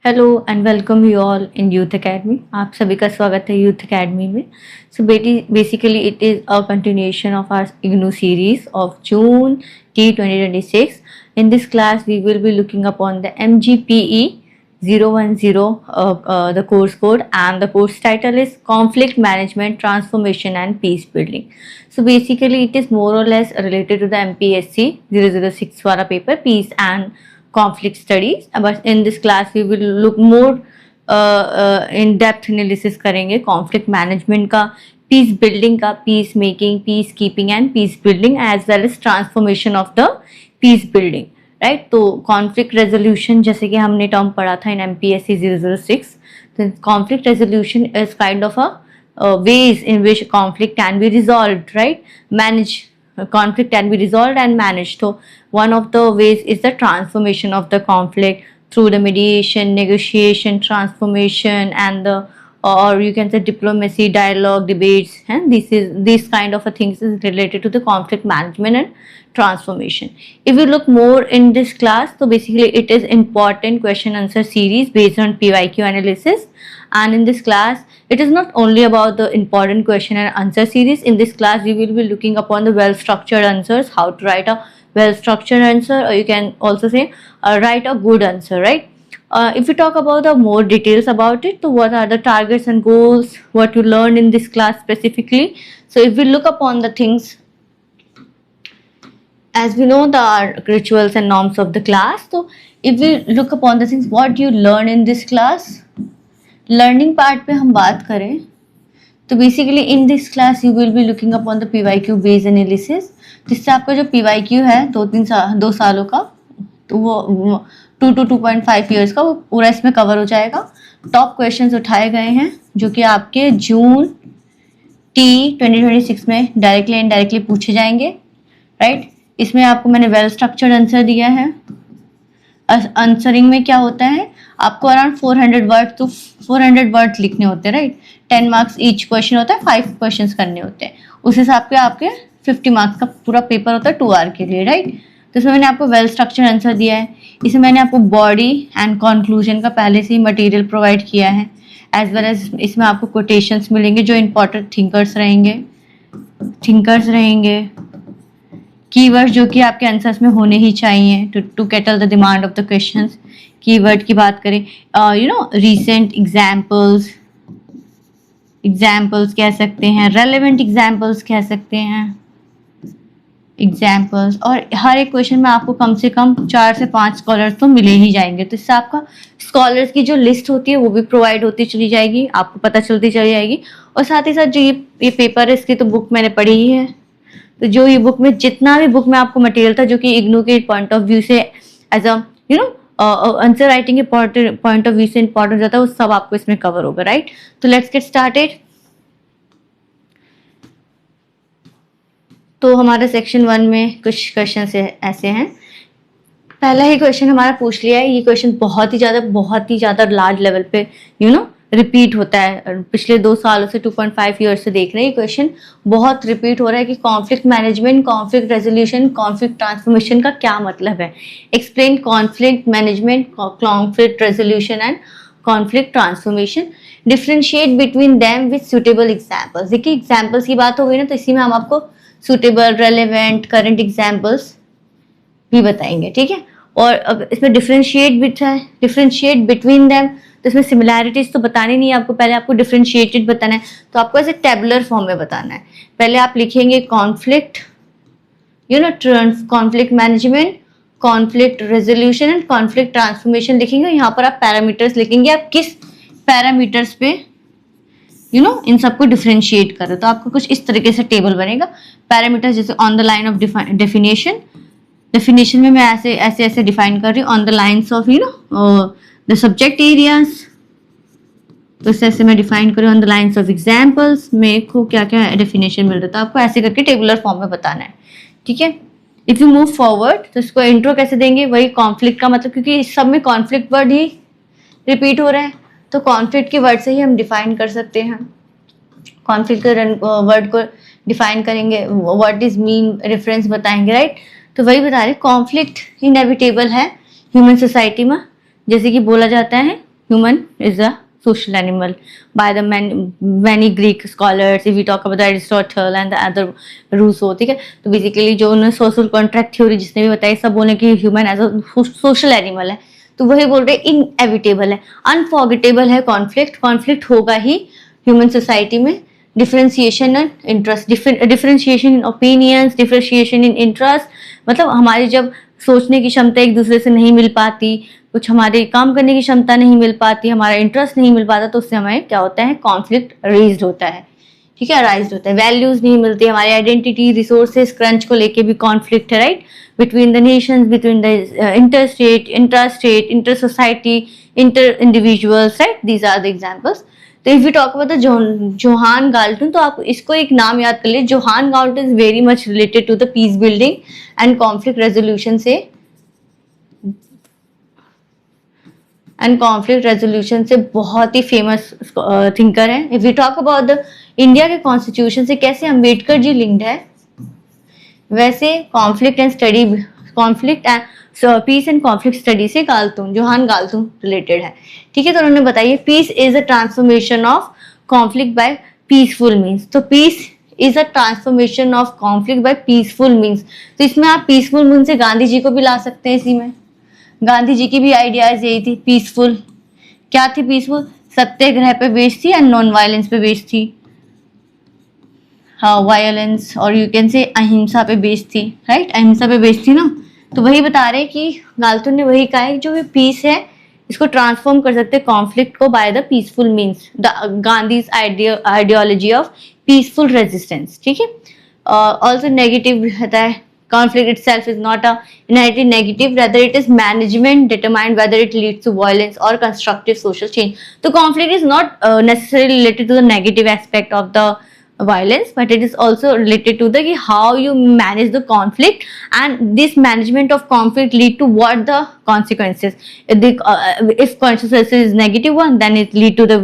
Hello and welcome you all in youth academy. आप सभी का स्वागत है यूथ एकेडमी में। So basically it is a continuation of our IGNOU series of June T 2026. In this class we will be looking upon the MGPE 010, the course code, and the course title is Conflict Management, Transformation and Peace Building. So basically it is more or less related to the MPSC 006 वाला paper, Peace and conflict studies. But in this class we will look more in depth analysis करेंगे conflict management का, peace building का, peace making, peace keeping and peace building, as well as transformation of the peace building, right? तो conflict resolution जैसे कि हमने term पढ़ा था in MPSC 006, तो conflict resolution is kind of a ways in which conflict can be resolved, right? Conflict can be resolved and managed. So one of the ways is the transformation of the conflict through the mediation, negotiation, transformation, and the, or you can say diplomacy, dialogue, debates, and this kind of a things is related to the conflict management and transformation. If you look more in this class, so basically it is important question answer series based on PYQ analysis. And in this class it is not only about the important question and answer series. In this class we will be looking upon the well structured answers, how to write a well structured answer, or you can also say write a good answer, right? If we talk about the more details about it, so what are the targets and goals, what you learned in this class specifically. So if we look upon the things, as we know the rituals and norms of the class, so if we look upon the things what you learn in this class, learning part पे हम बात करें तो basically in this class you will be looking upon the PYQ based analysis, जिससे आपका जो PYQ है 2 सालों का, तो वो 2 to 2.5 ईयर्स का, वो पूरा इसमें कवर हो जाएगा. टॉप क्वेश्चंस उठाए गए हैं जो कि आपके जून टी 2026 में डायरेक्टली इनडायरेक्टली पूछे जाएंगे, राइट? इसमें आपको मैंने वेल स्ट्रक्चर्ड आंसर दिया है. आंसरिंग में क्या होता है, आपको अराउंड 400 वर्ड लिखने होते हैं, राइट? 10 मार्क्स ईच क्वेश्चन होता है, 5 क्वेश्चंस करने होते हैं. उस हिसाब के आपके 50 मार्क्स का पूरा पेपर होता है 2 आवर के लिए, राइट? तो इसमें मैंने आपको वेल स्ट्रक्चर आंसर दिया है. इसमें मैंने आपको बॉडी एंड कंक्लूजन का पहले से ही मटेरियल प्रोवाइड किया है, एज वेल एज इसमें आपको कोटेशंस मिलेंगे जो इंपॉर्टेंट थिंकर्स रहेंगे, कीवर्ड जो कि आपके आंसर्स में होने ही चाहिए to cater the demand of the questions. Keyword की बात करें, रीसेंट एग्जाम्पल्स कह सकते हैं, रेलेवेंट एग्जाम्पल्स कह सकते हैं, एग्जाम्पल्स. और हर एक क्वेश्चन में आपको कम से कम 4 से 5 स्कॉलर्स तो मिले ही जाएंगे, तो इससे आपका स्कॉलर्स की जो लिस्ट होती है वो भी प्रोवाइड होती चली जाएगी, आपको पता चलती चली जाएगी. और साथ ही साथ जो ये पेपर है, इसकी तो बुक मैंने पढ़ी ही है, तो जो ये बुक में जितना भी बुक में आपको मटेरियल था जो कि इग्नू के पॉइंट ऑफ व्यू से एज अ आंसर राइटिंग के पॉइंट ऑफ व्यू से इंपॉर्टेंट जाता है, वो सब आपको इसमें कवर होगा, राइट? तो लेट्स गेट स्टार्टेड. तो हमारे सेक्शन 1 में कुछ क्वेश्चन ऐसे हैं. पहला ही क्वेश्चन हमारा पूछ लिया है. ये क्वेश्चन बहुत ही ज्यादा लार्ज लेवल पे रिपीट होता है. पिछले 2 सालों से 2.5 ईयर्स से देख रहे हैं, ये क्वेश्चन बहुत रिपीट हो रहा है कि conflict management, conflict resolution, conflict transformation का क्या मतलब है. Explain conflict management, conflict resolution and conflict transformation. Differentiate between them with suitable examples. देखिए एग्जाम्पल्स की बात हो गई ना, तो इसी में हम आपको सुटेबल, रेलेवेंट, करंट एग्जाम्पल्स भी बताएंगे, ठीक है? और अब इसमें डिफरेंशिएट बिटवीन देम, तो इसमें सिमिलैरिटीज तो बतानी नहीं है आपको, पहले आपको डिफरेंशिएटेड बताना है. तो आपको ऐसे टेबुलर फॉर्म में बताना है. पहले आप लिखेंगे conflict, conflict management, conflict resolution and conflict transformation लिखेंगे. यहाँ पर आप पैरामीटर्स लिखेंगे, आप किस पैरामीटर्स पे इन सबको डिफरेंशिएट करो. तो आपको कुछ इस तरीके से टेबल बनेगा. पैरामीटर्स जैसे on the line of definition में मैं ऐसे डिफाइन कर रही हूँ, on the lines of the subject areas. तो ऐसे मैं डिफाइन करूँ on the lines of examples. मेरे को क्या क्या डेफिनेशन मिल रहा था, आपको ऐसे करके टेबुलर फॉर्म में बताना है, ठीक है? इफ यू मूव फॉरवर्ड, तो इसको इंट्रो कैसे देंगे, वही कॉन्फ्लिक्ट का मतलब, क्योंकि इस सब में कॉन्फ्लिक्ट वर्ड ही रिपीट हो रहा है, तो कॉन्फ्लिक्ट के वर्ड से ही हम डिफाइन कर सकते हैं. कॉन्फ्लिक्ट के वर्ड को डिफाइन करेंगे, व्हाट इज मीन, रेफरेंस बताएंगे, राइट? तो वही बता रहे, कॉन्फ्लिक्ट इनएविटेबल है ह्यूमन सोसाइटी में. जैसे कि बोला जाता है human is a social animal by the many Greek scholars, if we talk about Aristotle and the other Rousseau, ठीक है. तो बेसिकली जो उन्होंने सोशल कॉन्ट्रैक्ट थ्योरी जिसने भी बताई, सब बोले कि human as a social animal है. तो वही बोल रहे इनएविटेबल है, अनफॉरगेटेबल है कॉन्फ्लिक्ट. कॉन्फ्लिक्ट होगा ही ह्यूमन सोसाइटी में. Differentiation and interest, differentiation in opinions, differentiation in interest, मतलब हमारी जब सोचने की क्षमता एक दूसरे से नहीं मिल पाती, कुछ हमारे काम करने की क्षमता नहीं मिल पाती, हमारा इंटरेस्ट नहीं मिल पाता, तो उससे हमें क्या होता है, कॉन्फ्लिक्ट रेज्ड होता है. ठीक है, राइज होता है. वैल्यूज नहीं मिलती, हमारी आइडेंटिटी, रिसोर्सेज क्रंच को लेके भी कॉन्फ्लिक्ट है, right, between the nations, between the inter state, inter society, inter individuals, right. These are the examples. तो if you talk about the Johan Galtung, तो आप इसको एक नाम याद कर लीजिए. Johan Galtung is very much related to the peace building and conflict resolution से बहुत ही फेमस थिंकर है. If you talk about the India के कॉन्स्टिट्यूशन से कैसे अम्बेडकर जी लिंक्ड है, वैसे conflict and peace and conflict study से जोहान गाल्टन रिलेटेड है. ठीक है, तो उन्होंने बताइए peace is a transformation of conflict by peaceful means. तो peace is a transformation of conflict by peaceful means. तो इसमें आप पीसफुल मीन्स से गांधी जी को भी ला सकते हैं. इसी में गांधी जी की भी आइडियाज यही थी. पीसफुल क्या थी? पीसफुल सत्याग्रह पे बेस्ड थी एंड नॉन वायलेंस पे बेस्ड थी. हाँ, वायलेंस और यू कैन से अहिंसा पे बेस्ड थी, राइट, अहिंसा पे बेस्ड थी ना. तो वही बता रहे कि गाल्टन ने वही कहा है जो भी पीस है इसको ट्रांसफॉर्म कर सकते हैं कॉन्फ्लिक्ट को by the peaceful means. Gandhi's ideology of peaceful resistance. ठीक है, ऑल्सो नेगेटिव रहता है. Conflict itself is not a inherently negative, rather it is management determined whether it leads to violence or constructive social change. So conflict is not necessarily related to the negative aspect of the violence, but it is also related to the how you manage the conflict, and this management of conflict lead to what the consequences. If consequences is negative one, then it lead to the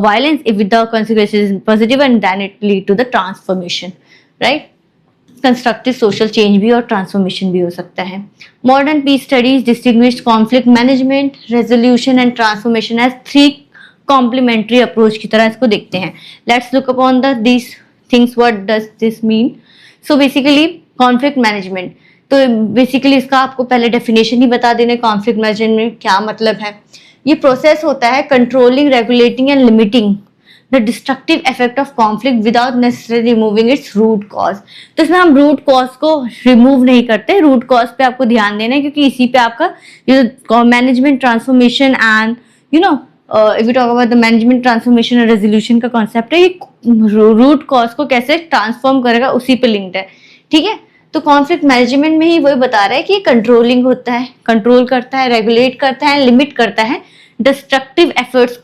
violence. If the consequences is positive one, then it lead to the transformation, right. Constructive social change भी और transformation भी हो सकता है. Modern peace studies distinguished conflict management, resolution and transformation as 3 complementary approach की तरह इसको देखते हैं. Let's look upon this things. What does this mean? So basically conflict management, तो बेसिकली इसका आपको पहले डेफिनेशन ही बता देना. कॉन्फ्लिक्ट मैनेजमेंट क्या मतलब है? ये प्रोसेस होता है controlling, regulating and limiting the destructive effect of conflict without necessarily removing its root cause. तो इसमें हम root cause को remove नहीं करते. root cause पे आपको ध्यान देना है, क्योंकि इसी पे आपका management transformation and if you talk about the management transformation and resolution का concept है, ये root cause को कैसे transform करेगा उसी पे linked है. ठीक है, तो conflict management में ही वही बता रहा है कि controlling होता है, control करता है, regulate करता है, limit करता है destructive efforts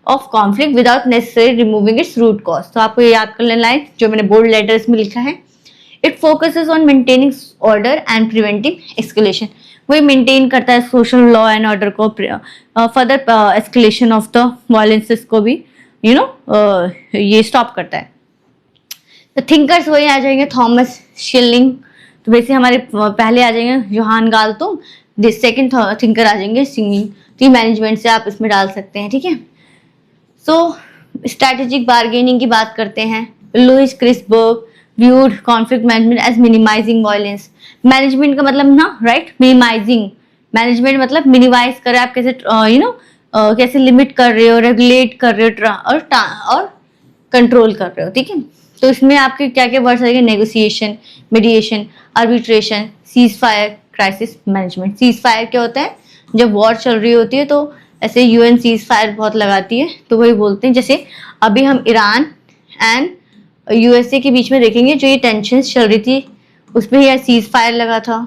of conflict without necessarily removing its root cause. तो आपको ये याद कर लेना है जो मैंने बोल्ड लेटर्स में लिखा है. It focuses on maintaining order and preventing escalation. वही मेंटेन करता है सोशल लॉ एंड ऑर्डर को, further escalation of the violences को भी ये स्टॉप करता है. तो थिंकर्स वही आ जाएंगे थॉमस शिलिंग. तो वैसे हमारे पहले आ जाएंगे जोहान गाल्टन. सेकंड थिंकर आ जाएंगे सिंगिंग. तो मैनेजमेंट से आप इसमें डाल सकते हैं. ठीक है, सो स्ट्रैटेजिक बार्गेनिंग की बात करते हैं. Louis Kriesberg viewed conflict management as minimising violence. Management का मतलब ना, राइट, मिनिमाइजिंग. मैनेजमेंट मतलब मिनिमाइज कर रहे हो आप, कैसे कैसे लिमिट कर रहे हो, रेगुलेट कर रहे हो और कंट्रोल कर रहे हो. ठीक है, तो इसमें आपके क्या क्या वर्ड्स आएंगे? Negotiation, mediation, arbitration, cease fire, crisis management. Cease fire क्या होता है? जब वॉर चल रही होती है तो ऐसे यूएन सीज फायर बहुत लगाती है, तो वही बोलते हैं. जैसे अभी हम ईरान एंड यूएसए के बीच में देखेंगे, जो ये टेंशन चल रही थी उसमें ही सीज फायर लगा था.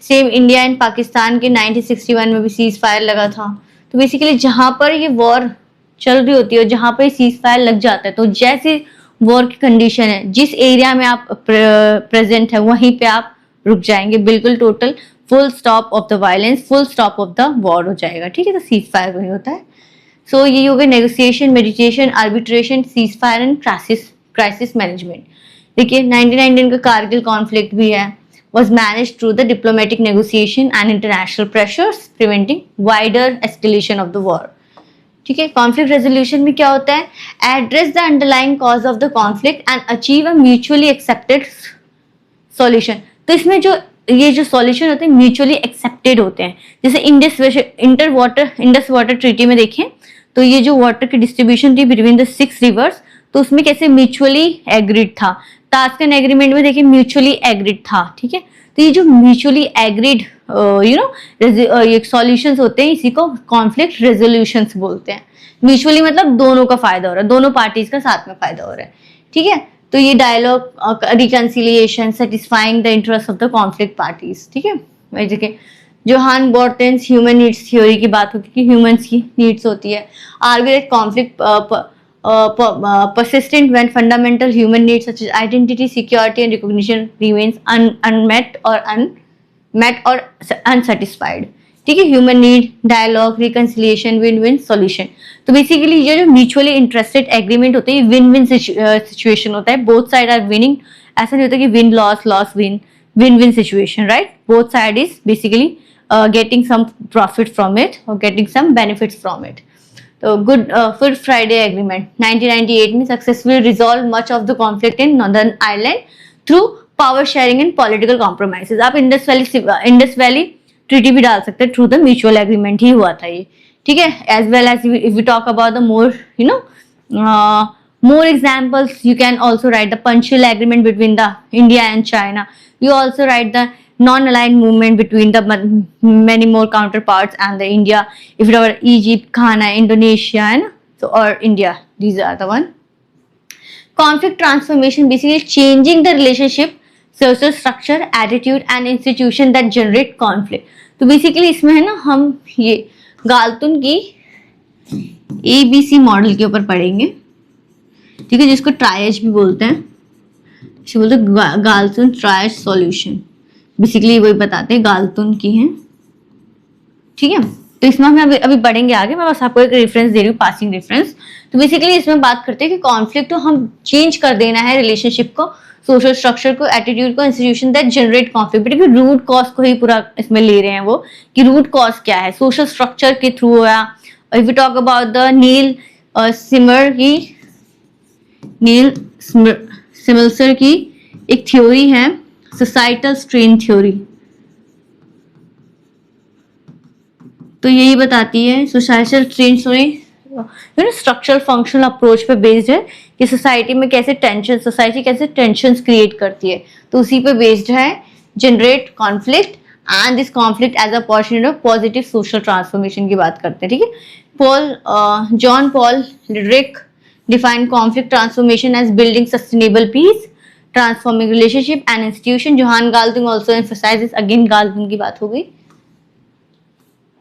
सेम इंडिया एंड पाकिस्तान के 1961 में भी सीज फायर लगा था. तो बेसिकली जहां पर ये वॉर चल रही होती है और जहां पर सीज फायर लग जाता है, तो जैसे वॉर की कंडीशन है, जिस एरिया में आप प्रेजेंट है वहीं पे आप रुक जाएंगे. बिल्कुल total full stop of the violence, full stop of the war हो जाएगा. ठीक है, तो सीज फायर वही होता है. सो ये हो गया negotiation, meditation, arbitration, cease fire and crisis management. देखिए 1919 का कारगिल कॉन्फ्लिक्ट भी है, was managed through the diplomatic negotiation and international pressures, preventing wider escalation of the war. ठीक है, कॉन्फ्लिक्ट रेजोल्यूशन में क्या होता है? Address the underlying cause of the conflict and achieve a mutually accepted solution. तो इसमें जो ये जो सॉल्यूशन होते हैं म्यूचुअली एक्सेप्टेड होते हैं. जैसे इंडस वाटर ट्रीटी में देखें तो ये जो वाटर की डिस्ट्रीब्यूशन थी बिटवीन द 6 रिवर्स, तो उसमें कैसे म्यूचुअली एग्रीड था. तास्कन एग्रीमेंट में देखिए म्यूचुअली एग्रीड था. ठीक है, तो ये जो म्यूचुअली एग्रीड ये सॉल्यूशंस होते हैं इसी को कॉन्फ्लिक्ट रेजोल्यूशंस बोलते हैं. म्यूचुअली मतलब दोनों का फायदा हो रहा है, दोनों पार्टीज का साथ में फायदा हो रहा है. ठीक है, तो ये dialogue reconciliation satisfying the interest of the conflict parties. ठीक है, देखिए Johan Burton's human needs theory की बात होती है कि ह्यूमंस की नीड्स होती है. Argue that conflict persistent when fundamental human needs such as identity, security and recognition remains unmet or unsatisfied. ठीक है, human need, dialogue, reconciliation, win win solution. तो बेसिकली ये जो म्यूचुअली इंटरेस्टेड एग्रीमेंट होते हैं विन विन सिचुएशन होता है. Both side are winning. ऐसा नहीं होता कि win loss loss win, win win situation, right? Both side is basically getting some profit from it or getting some benefits from it. तो Good Friday Agreement 1998 में successfully resolved much of the conflict in Northern Ireland through power sharing and political compromises. आप Indus valley treaty भी डाल सकते हैं, through the mutual agreement ही हुआ था ये. ठीक है, as well as if we talk about the more examples, you can also write the Panchsheel agreement between the India and China. You also write the non-aligned movement between the many more counterparts and the India. If it were Egypt, Ghana, Indonesia, and so or India, these are the one. Conflict transformation, basically changing the relationship, social structure, attitude, and institution that generate conflict. तो basically इसमें है ना हम ये Galton की ABC model के ऊपर पढ़ेंगे. ठीक है, जिसको ट्रायज भी बोलते हैं. इसे बोलते हैं गाल्टन ट्रायज सॉल्यूशन. बेसिकली वही बताते हैं, गाल्टन की हैं. ठीक है, तो इसमें हम अभी पढ़ेंगे आगे. मैं बस आपको एक रेफरेंस दे रही हूँ, पासिंग रेफरेंस. तो बेसिकली इसमें बात करते हैं कि कॉन्फ्लिक्ट तो हम चेंज कर देना है, रिलेशनशिप को, सोशल स्ट्रक्चर को, एटीट्यूड को, institution that generate conflict. But root cause को ही पूरा इसमें ले रहे हैं वो, कि रूट कॉज क्या है, सोशल स्ट्रक्चर के थ्रू हुआ. If you talk about the Neil Smelser की एक थ्योरी है, सोसाइटल स्ट्रेन थ्योरी. तो यही बताती है societal strain theory structural functional approach पे बेस्ड है कि सोसाइटी में कैसे टेंशंस क्रिएट करती है. तो उसी पे बेस्ड है, generate conflict and this conflict as opportunity of positive social transformation की बात करते हैं. ठीक है, John Paul Lederach define conflict transformation as building sustainable peace, transforming relationship and institution. Johan Galtung also emphasizes, again Galtung की बात हो गई,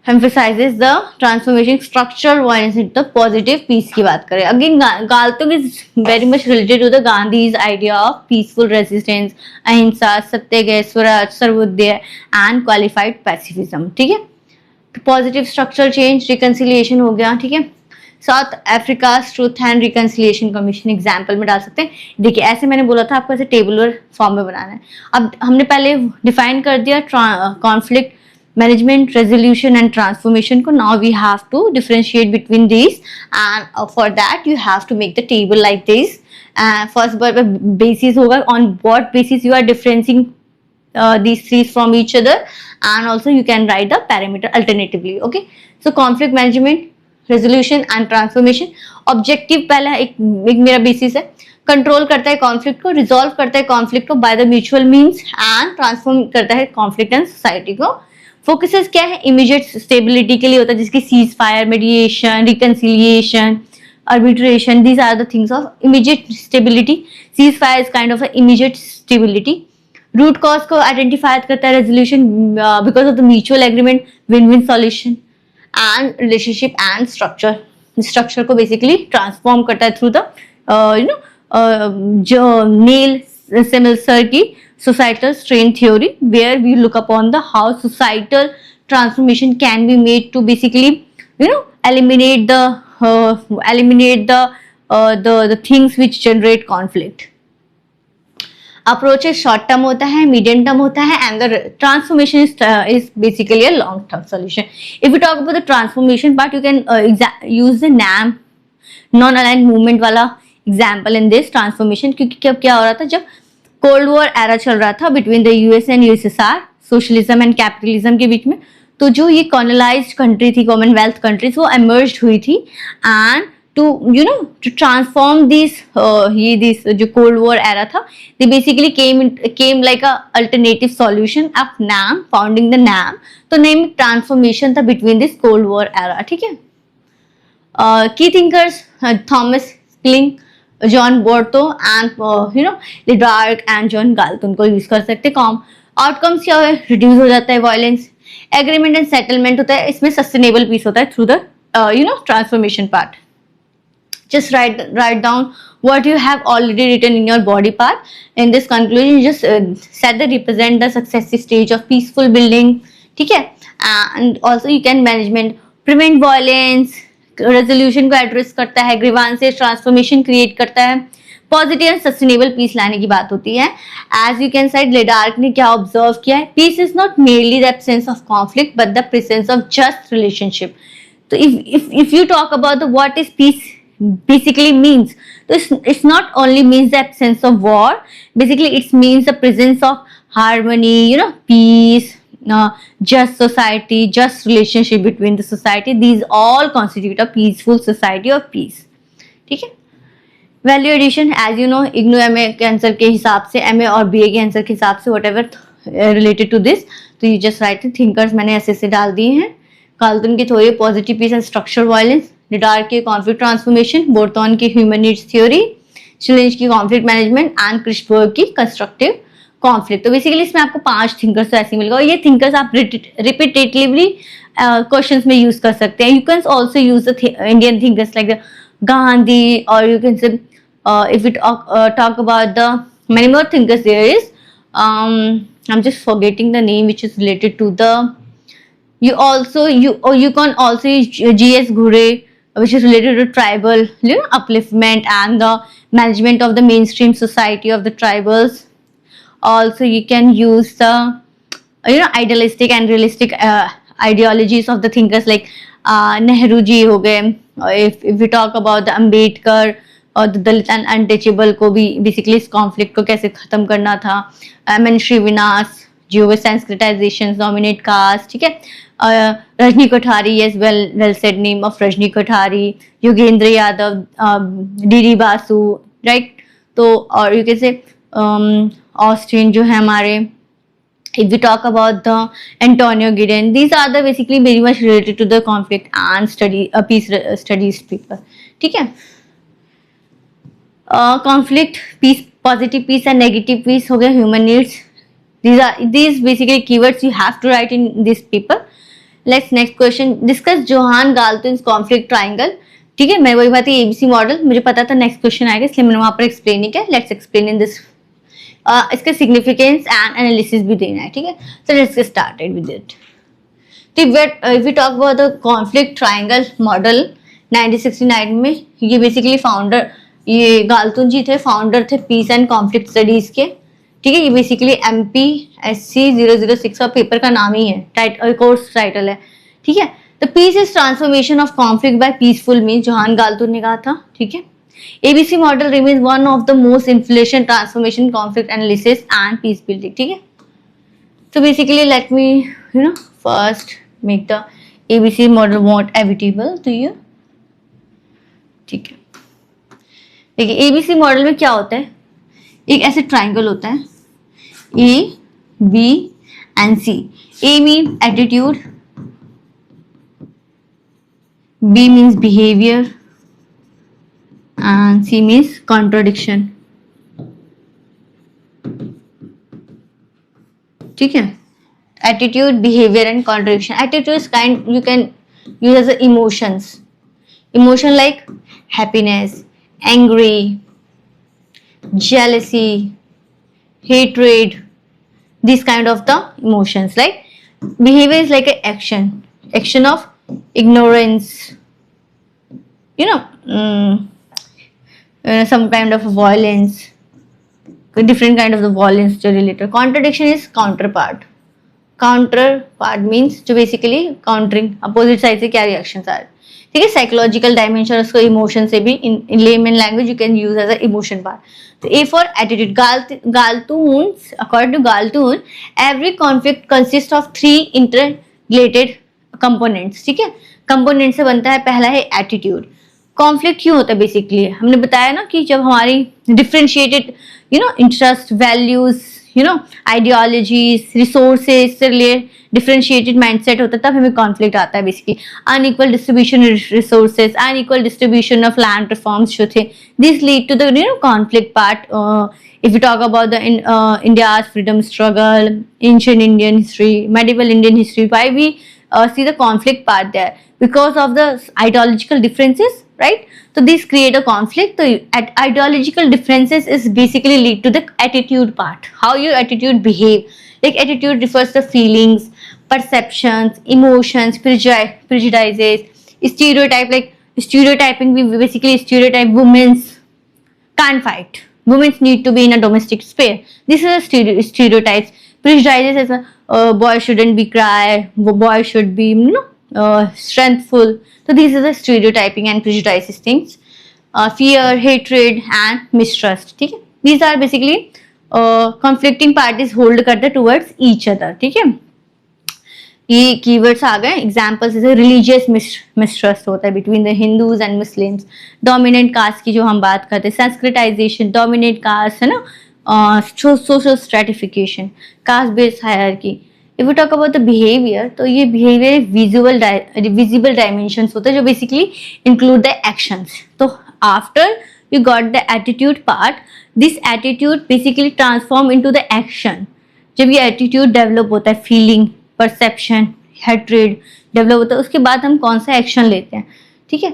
emphasizes the transformation structure once the positive peace की बात करें. Again Galtung is very much related to the Gandhi's idea of peaceful resistance, ahimsa, Satyagraha, Swaraj, Sarvodaya and qualified pacifism. ठीक है, positive structure change, reconciliation हो गया. ठीक है, south Africa truth and reconciliation commission example में डाल सकते हैं. देखिए ऐसे मैंने बोला था आपको ऐसे टेबुलर फॉर्म में बनाना है. अब हमने पहले डिफाइन कर दिया conflict management, resolution and transformation को. Now we have to differentiate between this and for that you have to make the table like this. First basis होगा on what basis you are differencing these three from each other, and also you can write the parameter alternatively. Okay, so conflict management, resolution and transformation. Objective पहला एक मेरा basis है, control करता है conflict को, resolve करता है conflict को by the mutual means and transform करता है कॉन्फ्लिक्ट एंड सोसाइटी को. फोकसेस क्या है, इमीडिएट स्टेबिलिटी के लिए होता है, जिसकी cease fire, मेडिएशन, reconciliation, arbitration. These are the things of immediate stability. Ceasefire is kind of a immediate stability. Root cause को identify करता है resolution because of the mutual agreement, win-win solution and relationship and structure. Structure को basically transform करता है through the जो Neil Semmelser की societal strain theory, where we look upon the how societal transformation can be made to basically eliminate the things which generate conflict. Approach is short term होता है, medium term होता है, and the transformation is basically a long term solution. If we talk about the transformation part, you can use the NAM, non aligned movement वाला example in this transformation, क्योंकि कब क्या हो रहा था, जब कोल्ड वॉर एरा चल रहा था between the US and USSR, socialism and capitalism के बीच में, तो जो ये कॉलोनाइज्ड कंट्री थी, कॉमनवेल्थ कंट्रीज, वो एमर्ज हुई थी and to to transform this जो कोल्ड वॉर एरा था, they basically came like a alternative solution of NAM, founding the NAM. तो नेम ट्रांसफॉर्मेशन था between this cold war era. ठीक है. की thinkers Thomas Kling, John Burton and Lederach and John Galton को use कर सकते. Outcomes क्या है, रिड्यूस हो जाता है वायलेंस, एग्रीमेंट एंड सेटलमेंट होता है, इसमें सस्टेनेबल पीस होता है through the transformation part. Just write down what you have already written in your body part. In this conclusion, just set the represent the successive stage of peaceful building. ठीक है. And also you can management, prevent violence, resolution को address करता है, grievances, transformation create करता है, positive and sustainable piece लाने की बात होती है. As you can cite Lederach ने क्या ऑब्जर्व किया है, peace is not merely the absence of conflict but the presence of just relationship. तो if you talk about what is peace basically means, so it's not only means the absence of war, basically it means the presence of harmony, peace, just society, just relationship between the society. These all constitute a peaceful society of peace. ठीक है. Value addition, as you know, IGNOU MA के answer के हिसाब से, MA और BA के answer के हिसाब से, whatever related to this, तो यू जस्ट राइट थिंकर्स मैंने ऐसे डाल दिए हैं. कार्लटन की theory positive peace and structural violence, Lederach की कॉन्फ्लिक्ट ट्रांसफॉर्मेशन, बोर्टन की ह्यूमन नीड्स थ्योरी, शिलेंज की कॉन्फ्लिक्ट मैनेजमेंट एंड क्रिस्टबर्ग की कंस्ट्रक्टिव कॉन्फ्लिक्ट. तो बेसिकली इसमें आपको 5 थिंकर्स तो ऐसे मिलेगा, और ये थिंकर्स आप रिपीटेटिवली क्वेश्चंस में यूज कर सकते हैं. You can also use the Indian thinkers like Gandhi, और you can say if we talk about the many more thinkers, there is I'm just forgetting the name which is related to the, you can also use G.S. Ghurye, which is related to tribal upliftment and the management of the mainstream society of the tribals. Also you can use the idealistic and realistic ideologies of the thinkers like Nehru ji हो गए. If we talk about the Ambedkar और दलित and untouchable को भी basically इस conflict को कैसे खत्म करना था, एम श्रीविनास जी हो गए, संस्कृताइजेशन, डोमिनेट कास्ट. ठीक है. Rajni Kothari, yes, well said name of Rajni Kothari, Yogendra Yadav, D Basu, right. तो और यू कैसे ऑस्ट्रियन जो है हमारे, if we talk about the Antonio Gideon, these are the basically very much related to the conflict and peace studies people. ठीक है. Conflict, peace, positive peace and negative peace हो गया, human needs. These basically keywords you have to write in this paper. Let's next question. Discuss Johann Galton's conflict triangle. ठीक है. मैं वही बात है, ABC मॉडल मुझे पता था नेक्स्ट क्वेश्चन आएगा, इसलिए मैंने वहां पर एक्सप्लेन नहीं किया. Let's explain in this. इसका सिग्निफिकेंस एंड एनालिसिस भी देना है. ठीक है. So let's get started with it. If we talk about the conflict triangle model 1969 में, ये बेसिकली फाउंडर, ये गाल्टन जी थे, फाउंडर थे पीस एंड कॉन्फ्लिक्ट स्टडीज के. ठीक है. ये बेसिकली MPSC 006 का पेपर का नाम ही है, कोर्स टाइटल है. ठीक है. The peace is transformation of conflict by peaceful means, Johan Galtung ने कहा था. ठीक है. ABC model remains one of the most influential transformation, conflict analysis and peace building. ठीक है. So basically let me first make the ABC model more evidable to you. ठीक है. देखिए ABC मॉडल में क्या होता है, एक ऐसे ट्राइंगल होता है A, B and C. A means attitude, B means behavior and C means contradiction. ठीक है. Attitude, behavior and contradiction. Attitude is kind, you can use as emotions. Emotion like happiness, angry, jealousy, hatred, these kind of the emotions. Like behavior is like an action of ignorance, some kind of violence, different kind of the violence जो related. Contradiction is counterpart. Counterpart means जो basically countering opposite side से क्या reactions आ रहे हैं. ठीक है, psychological dimension उसको emotion से भी in layman language you can use as a emotion part. तो A for attitude. Galtung, according to Galtung, every conflict consists of 3 interrelated components. ठीक है, कंपोनेंट से बनता है. पहला है एटीट्यूड. कॉन्फ्लिक्ट क्यों होता है बेसिकली, हमने बताया ना कि जब हमारी differentiated interest, values, ideologies, resources से रिलेटेड डिफरेंशिएटेड माइंडसेट होता है, तब हमें कॉन्फ्लिक्ट आता है basically. Unequal distribution resources, unequal distribution of land reforms जो थे, this lead to the conflict part. if you talk about the India's freedom struggle, ancient Indian history, medieval Indian history, why we see the conflict part there? Because of the ideological differences, right? So these create a conflict. So ideological differences is basically lead to the attitude part, how your attitude behave. Like attitude refers to feelings, perceptions, emotions, prejudices, stereotype. Like stereotyping, we basically stereotype women's can't fight. Women need to be in a domestic sphere. This is a stereotypes. Prejudices as a boy shouldn't be cry, boy should be strengthful. So these are the stereotyping and prejudices things. Fear, hatred and mistrust. ठीक है, these are basically conflicting parties hold करते towards each other. ठीक है, ये keywords आ गए. Examples जैसे religious mistrust होता है between the Hindus and Muslims. Dominant caste की जो हम बात करते हैं, संस्कृताइजेशन, डोमिनेंट कास्ट है ना, social stratification, caste based hierarchy. If you talk about the behaviour, तो ये बिहेवियर विजिबल डायमेंशंस होते हैं जो बेसिकली इंक्लूड द एक्शंस. तो after you got the attitude part, this attitude basically transform into the action. जब ये attitude develop होता है, फीलिंग, परसेप्शन, हेट्रेड डेवलप होता है, उसके बाद हम कौन सा एक्शन लेते हैं. ठीक है,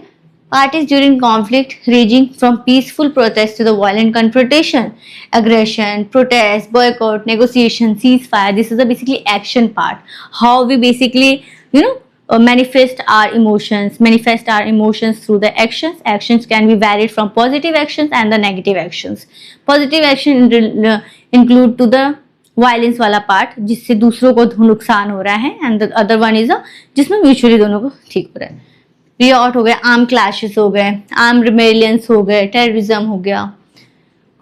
parties during conflict ranging from peaceful protest to the violent confrontation, aggression, protest, boycott, negotiation, ceasefire. This is the basically action part. How we basically manifest our emotions through the actions. Actions can be varied from positive actions and the negative actions. Positive action include to the violence वाला part जिससे दूसरों को नुकसान हो रहा है, and the other one is जिसमें mutually दोनों को ठीक हो रहा है. रियॉट हो गए, आर्म क्लैशेस हो गए, आर्म रिबेलियंस हो गए, टेररिज्म हो गया.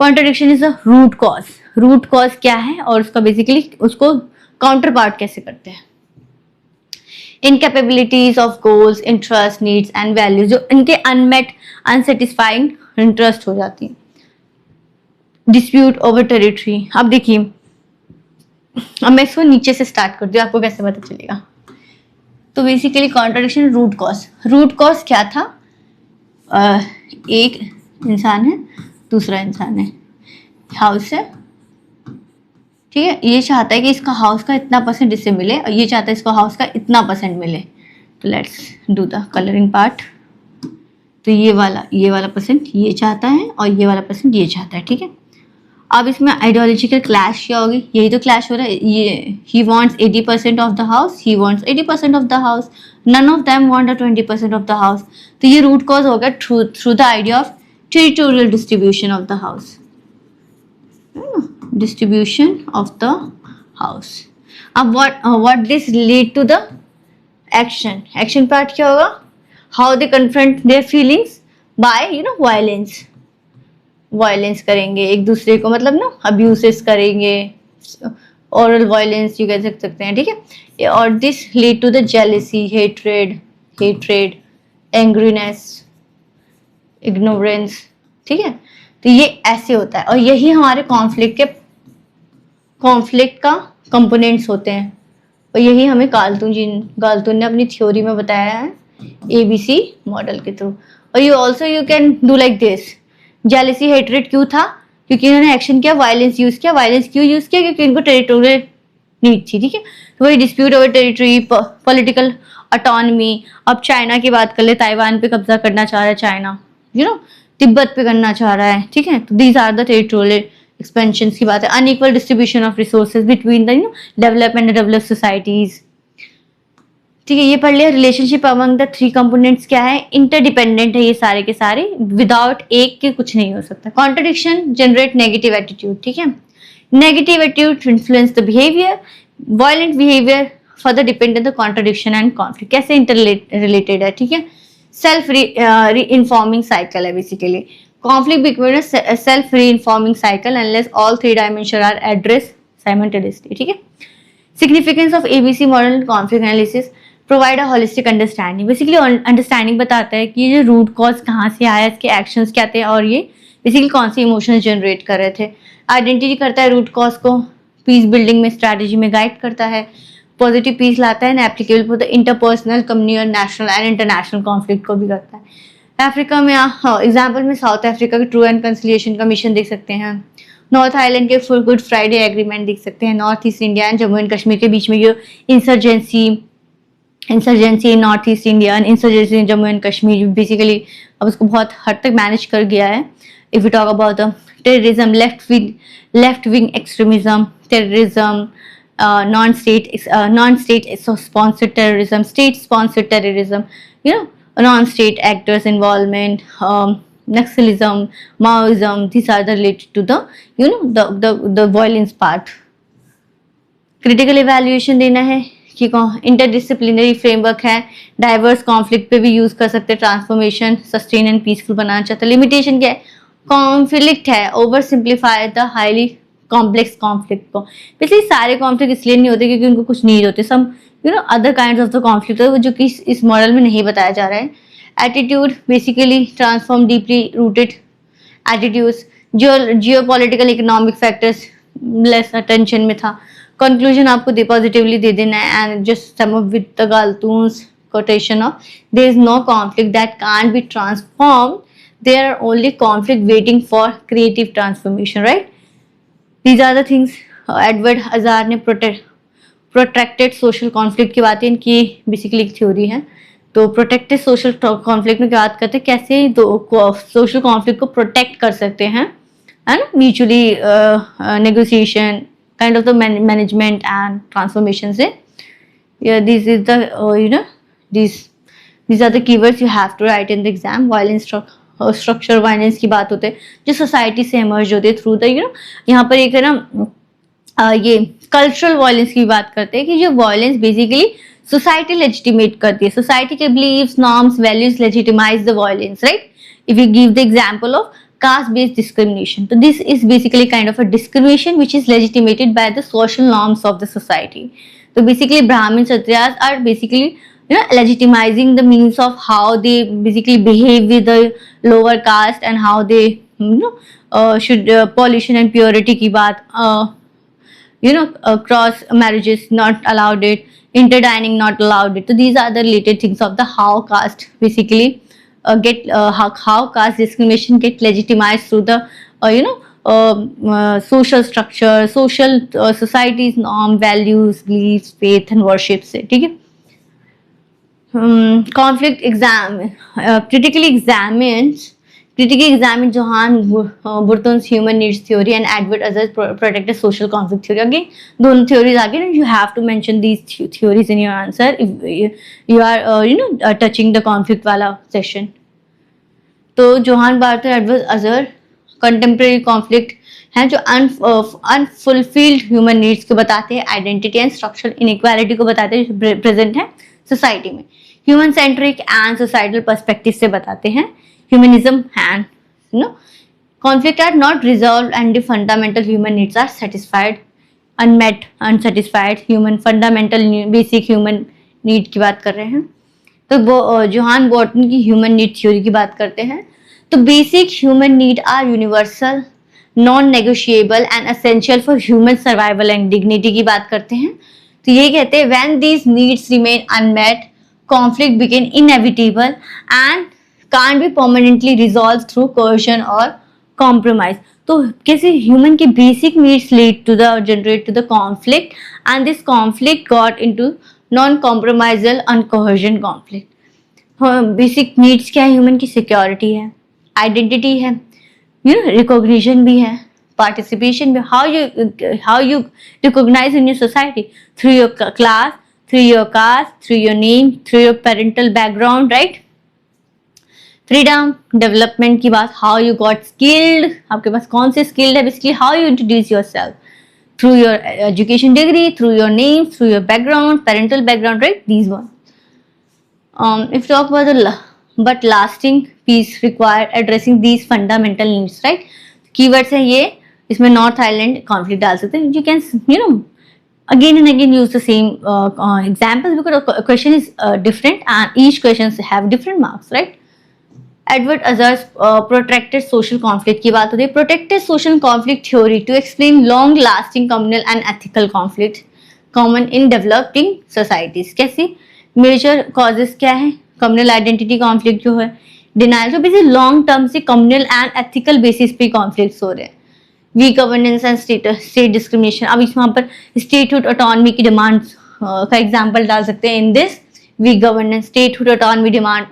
Contradiction is a root cause. Root cause क्या है और उसका बेसिकली उसको काउंटर पार्ट कैसे करते हैं. Incapabilities of goals, interest, needs and values, जो इनके अनमेट अनसेटिस्फाइंग इंटरेस्ट हो जाती है. Dispute over territory. अब देखिए, अब मैं इसको नीचे से स्टार्ट कर दूँ, आपको कैसे पता चलेगा. तो basically contradiction, root cause. Root cause क्या था, एक इंसान है, दूसरा इंसान है, हाउस है. ठीक है, ये चाहता है कि इसका हाउस का इतना परसेंट इससे मिले और ये चाहता है इसको हाउस का इतना परसेंट मिले. तो let's do the colouring part. तो ये वाला परसेंट ये चाहता है और ये वाला परसेंट ये चाहता है. ठीक है, अब इसमें आइडियोलॉजिकल क्लैश क्या होगी, यही तो क्लैश हो रहा है. ये he wants 80% of the house, he wants 80% of the house, none of them want 20% of the house. तो ये रूट कॉज होगा through the idea of territorial distribution of the house. Distribution of the house. अब what this lead to the action. Action part क्या होगा, how they confront their feelings by violence. Violence करेंगे एक दूसरे को, मतलब ना अब्यूसेस करेंगे, ओरल वायलेंस यू कह सकते हैं. ठीक है, और this lead to the jealousy, hatred, angriness, ignorance. ठीक है, तो ये ऐसे होता है और यही हमारे कॉन्फ्लिक्ट का कंपोनेंट्स होते हैं. और यही हमें गाल्टून ने अपनी थ्योरी में बताया है ABC मॉडल के थ्रू. और you can do like this. Jealousy, hatred क्यों था, क्योंकि इन्होंने एक्शन किया, वायलेंस यूज किया. वायलेंस क्यों यूज किया, क्योंकि इनको टेरिटोरियल नीड थी. ठीक है, तो वही dispute over territory, political autonomy. अब चाइना की बात कर ले, ताइवान पे कब्जा करना चाह रहा है चाइना, तिब्बत पे करना चाह रहा है. ठीक है, तो these are the territorial expansion की बात है. Unequal distribution of resources between the develop and developed societies. ठीक है, ये पढ़ लिया। Relationship among the three components क्या है, इंटरडिपेंडेंट है ये सारे के सारे, विदाउट एक के कुछ नहीं हो सकता। कॉन्ट्रडिक्शन जनरेट नेगेटिव एटीट्यूड, ठीक है, negative attitude influence the behaviour, violent behaviour further depend the contradiction and conflict. कैसे इंटर रिलेटेड है, ठीक है, सेल्फ री इन्फॉर्मिंग साइकिल है बेसिकली। Conflict between self reinforcing cycle unless all three dimension are address simultaneously, ठीक है। Significance of ABC model conflict analysis provide a holistic understanding. Basically understanding बताता है कि ये रूट कॉज कहाँ से आया, इसके एक्शंस क्या थे और ये बेसिकली कौन से इमोशंस जनरेट कर रहे थे। आइडेंटिटी करता है रूट कॉज को, पीस बिल्डिंग में स्ट्रैटेजी में गाइड करता है, पॉजिटिव पीस लाता है, applicable for the interpersonal, communal, national and international conflict को भी करता है। अफ्रीका में एग्जाम्पल में साउथ अफ्रीका के ट्रू एंड कंसिलिएशन कमीशन देख सकते हैं, नॉर्थ आइलैंड के फुल गुड फ्राइडे एग्रीमेंट देख सकते हैं, north east India and Jammu and Kashmir के बीच में ये insurgency north east India and insurgency in Jammu and Kashmir basically अब उसको बहुत हद तक मैनेज कर गया है। If you talk about the terrorism, left wing extremism, terrorism, non-state sponsored terrorism, state sponsored terrorism, you know, non-state actors involvement, Naxalism, Maoism, these are the related to the, you know, the violence part. Critical evaluation देना है कि interdisciplinary framework है, diverse conflict पे भी use कर सकते हैं, transformation sustain and peaceful बनाना चाहते हैं। लिमिटेशन क्या है, कॉन्फ्लिक्ट है, oversimplify the highly complex conflict को। बेसिकली सारे कॉन्फ्लिक्ट इसलिए नहीं होते क्योंकि उनको कुछ नीड होते, some you know other kinds of the conflict है जो कि इस मॉडल में नहीं बताया जा रहा है। Attitude basically transform deeply rooted attitudes, geopolitical economic factors less attention में था। कंक्लूजन आपको पॉजिटिवली दे देना है and just sum up with the Galtung's quotation of there is no conflict that can't be transformed, there are only conflict waiting for creative transformation, right? These are the things Edward hazard ने protracted social conflict की बात है, इनकी basically एक theory है। तो protected social conflict में क्या बात करते हैं, कैसे दो सोशल कॉन्फ्लिक्ट को प्रोटेक्ट कर सकते हैं, है ना, mutually negotiation kind of the management and transformation से। This is the you know these are the keywords you have to write in the exam. Violence structure violence की बात होते हैं जो सोसाइटी से इमर्ज होते हैं थ्रू द यू नो, यहाँ पर एक है ना ये कल्चरल वायलेंस की बात करते हैं कि जो वायलेंस बेसिकली सोसाइटी लेजिटिमेट करती है, सोसाइटी के beliefs norms values legitimize the violence, right. If you give the example of caste based discrimination, so this is basically kind of a discrimination which is legitimated by the social norms of the society. So basically Brahmin Kshatriyas are basically legitimizing the means of how they basically behave with the lower caste and how they should pollution and purity की बात, cross marriages not allowed it, interdining not allowed it. So these are the related things of the how caste basically how caste discrimination get legitimized through the social structure, social society's norm, values, beliefs, faith and worship से, ठीक है। Conflict critically examines Johann Burton's human needs theory and Edward Azar's protected social conflict theory. Again, दोनों theories again, and you have to mention these theories in your answer if you are touching the conflict वाला session. तो Johan Barton Edward अजर contemporary conflict हैं जो unfulfilled human needs को बताते हैं, identity and structural inequality को बताते हैं जो प्रेजेंट है सोसाइटी में, human centric and societal perspective से बताते हैं, humanism and conflict are not resolve and the fundamental human needs are satisfied, unmet unsatisfied human fundamental basic human need की बात कर रहे हैं। तो वो जोहान बॉर्टन की ह्यूमन नीड थ्योरी की बात करते हैं। तो basic human need are universal, non negotiable and essential for human survival and dignity की बात करते हैं। तो ये कहते हैं when these needs remain unmet conflict become inevitable and can't be permanently resolve through cohesion और कॉम्प्रोमाइज। तो कैसे ह्यूमन के basic needs lead to the generate to the conflict and this conflict got into non compromisal uncohesion conflict. Basic needs क्या है human की, security है, identity है, recognition भी है, पार्टिसिपेशन भी, how you recognize in your society through your class, through your caste, through your name, through your parental background, right? Freedom, development की बात, हाउ यू गॉट स्किल्ड, आपके पास कौन से स्किल्ड है, basically how you introduce your self through your education degree, through your name, through your background, parental background, right? These one. If talk about the but lasting peace require addressing these fundamental needs, right? Keywords है ये, इसमें north island conflict डाल सकते हैं. You can, you know, again and again use the same examples because a question is different and each questions have different marks, right? Edward Azar's protracted social conflict की बात होती है. Protected social conflict theory to explain long lasting communal and ethical conflict common in developing societies. कैसी major causes क्या है? Communal identity conflict जो है, denial, जो बेसिकली लॉन्ग टर्म से कम्युनल एंड एथिकल बेसिस पे कॉन्फ्लिक्ट हो रहे हैं. Weak governance and state discrimination. अब इस वहाँ पर स्टेटहुड ऑटोनॉमी की डिमांड का एग्जाम्पल डाल सकते हैं in this weak governance. Statehood autonomy demand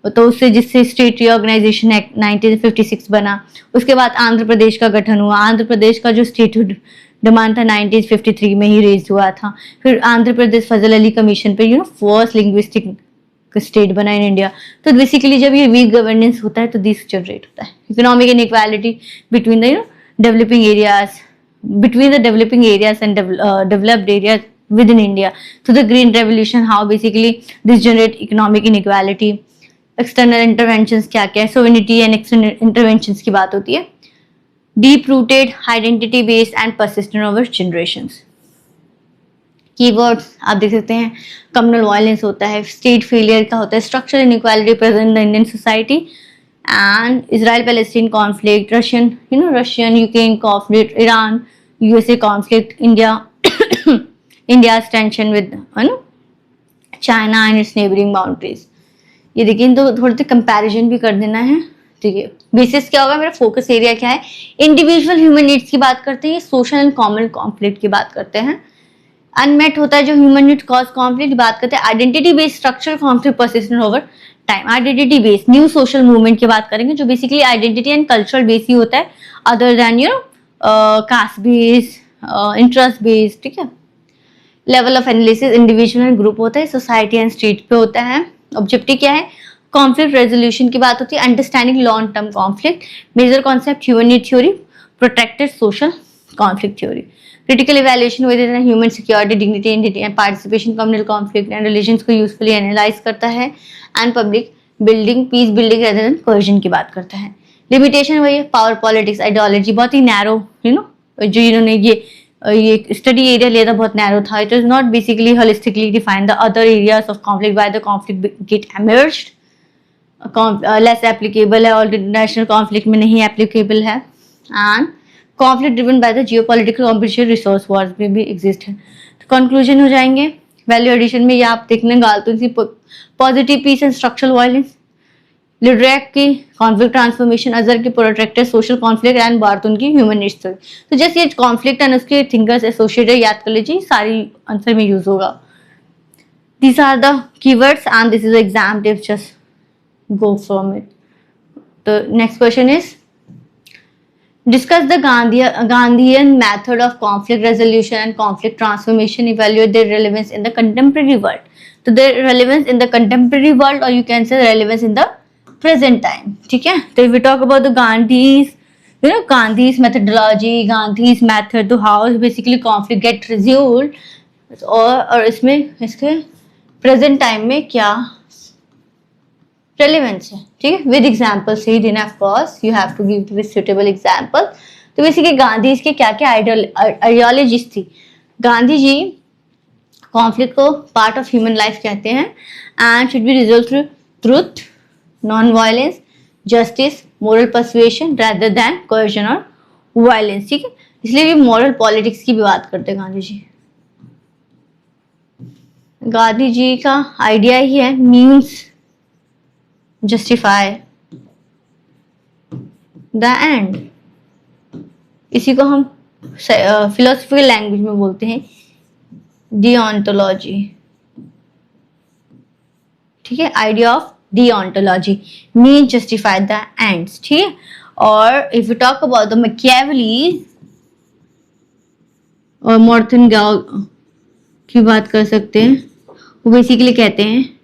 तो उससे जिससे स्टेट रिऑर्गेनाइजेशन एक्ट 1956 बना, उसके बाद आंध्र प्रदेश का गठन हुआ. आंध्र प्रदेश का जो स्टेटहुड डिमांड था 1953 में ही रेज हुआ था. फिर आंध्र प्रदेश फजल अली कमीशन पे फर्स्ट लिंग्विस्टिक स्टेट बना इन इंडिया. तो बेसिकली जब ये वीक गवर्नेंस होता है तो दिस जनरेट होता है. Economic inequality between the developing areas, between the developing areas and developed areas within India. So the Green Revolution, how basically this generate economic inequality. External interventions क्या क्या है, sovereignty and external interventions की बात होती है. Deep rooted, identity based and persistent over generations. Keywords आप देख सकते हैं. कम्युनल वायलेंस होता है, स्टेट फेलियर का होता है, structural inequality present in the Indian society, and Israel Palestine conflict, Russian Ukraine conflict, Iran USA conflict, India's tension with China and it's neighbouring boundaries. ये देखिए, तो थोड़े से कंपैरिजन भी कर देना है. ठीक है, बेसिस क्या होगा, मेरा फोकस एरिया क्या है, इंडिविजुअल ह्यूमन नीड्स की बात करते हैं, सोशल एंड कॉमन कॉन्फ्लिक्ट की बात करते हैं. अनमेट होता है जो ह्यूमन नीड कॉज कॉन्फ्लिक्ट बात करते हैं. Identity based structural conflict persistent over time. Identity based new social movement की बात करेंगे जो basically identity and cultural base ही होता है, other than caste based, interest based. ठीक है, level of analysis individual and group होता है, सोसाइटी एंड स्टेट पे होता है. ऑब्जेक्टिव क्या है, कॉन्फ्लिक्ट रेजोल्यूशन की बात होती है, understanding long term conflict. Major concept human need theory, protected social conflict theory. Critical evaluation within human security, dignity and participation, communal conflict and relations को यूजफुली एनालाइज करता है. And public building, peace building rather than cohesion की बात करता है. Limitation वही है, power politics, ideology, बहुत ही नैरो जो इन्होंने ये स्टडी एरिया लिया था बहुत नैरो था. It is not basically holistically define the other areas of conflict by the conflict get emerged. Less applicable है और इंटरनेशनल कॉन्फ्लिक्ट में नहीं एप्लीकेबल है. And conflict driven by the geopolitical competition, resource wars में भी exist है. तो conclusion हो जाएंगे. वैल्यू एडिशन में ये आप देखने गालतुन सी positive peace and structural violence, Lederach की कॉन्फ्लिक्ट ट्रांसफॉर्मेशन, अजहर की protected social conflict and Burton की ह्यूमन नीड्स थ्योरी. तो जैसे ये कॉन्फ्लिक्ट एंड उसके थिंकर्स एसोसिएटेड याद कर लीजिए, सारी आंसर में यूज होगा. These are the keywords and this is exam tip, just go from it. तो next question is discuss the Gandhian method of conflict resolution and conflict transformation, evaluate their relevance in the contemporary world. So their relevance in the contemporary world, or you can say relevance in the present time. ठीक है, तो if we talk about the Gandhi's methodology, Gandhi's method to how basically conflict get resolved, और इसमें इसके present time में क्या relevance है. ठीक है, विद एग्जाम्पल से ही देना, of course you have to give with suitable example. तो बेसिकली गांधी इसके क्या क्या आइडियोलॉजीज थी. गांधी जी कॉन्फ्लिक्ट को पार्ट ऑफ ह्यूमन लाइफ कहते हैं and should be resolve through truth, non violence, justice, moral persuasion rather than coercion और वायलेंस. ठीक है, इसलिए भी मॉरल पॉलिटिक्स की भी बात करते हैं गांधी जी. गांधी जी का आइडिया ही है मीन्स justify the end. इसी को हम फिलोसफिकल लैंग्वेज में बोलते हैं डिओंटोलॉजी. ठीक है, idea of deontology mean justify the ends. ठीक है, और if you talk about the Machiavelli और मॉर्टन गाउ की बात कर सकते हैं. वो बेसिकली कहते हैं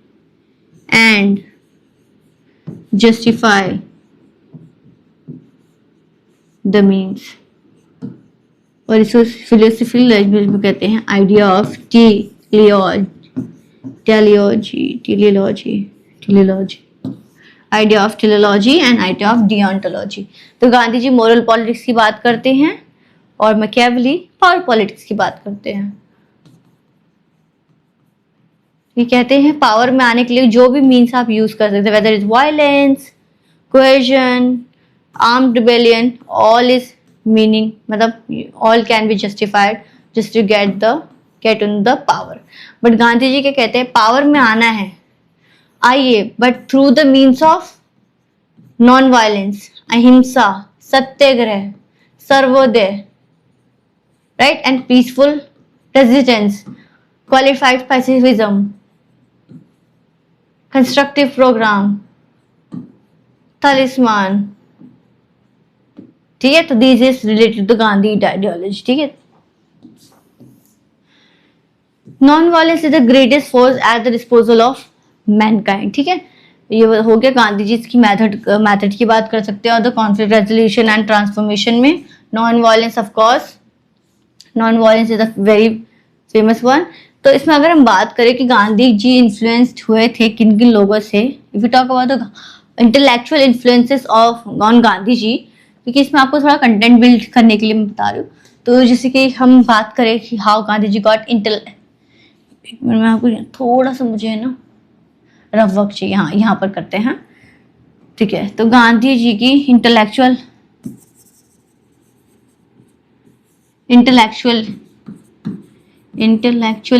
एंड जस्टिफाई द मीन्स, और इसको फिलोसफी लैंग्वेज में कहते हैं idea of teleology, idea of teleology and idea of deontology. तो गांधी जी मोरल पॉलिटिक्स की बात करते हैं और मैकियावेली पावर पॉलिटिक्स की बात करते हैं। ये कहते हैं पावर में आने के लिए जो भी मीन्स आप यूज कर सकते हैं, whether is violence, coercion, armed rebellion, all is meaning, मतलब all can be justified just to get on the power. But Gandhi ji क्या कहते हैं, पावर में आना है आइए, but through the means of non violence, ahimsa, satyagraha, sarvodaya, right, and peaceful resistance, qualified pacifism, constructive programme, talisman. ठीक है, तो this is related to Gandhi ideology. ठीक है, non violence is the greatest force at the disposal of Mankind. ठीक है, ये हो गया गांधी जी की मेथड की बात कर सकते हैं। और the conflict resolution and transformation में non violence, of course non violence is a very famous one. तो इसमें अगर हम बात करें कि गांधी जी इन्फ्लुएंस्ड हुए थे किन किन लोगों से, if you talk about the intellectual influences of on Gandhi ji, क्योंकि इसमें आपको थोड़ा कंटेंट बिल्ड करने के लिए मैं बता रही हूँ। तो जैसे कि हम बात करें कि हाउ गांधी जी गॉट मैं आपको थोड़ा सा मुझे है ना रफ वर्क चाहिए, हाँ यहाँ पर करते हैं। ठीक है, तो गांधी जी की इंटेलेक्चुअल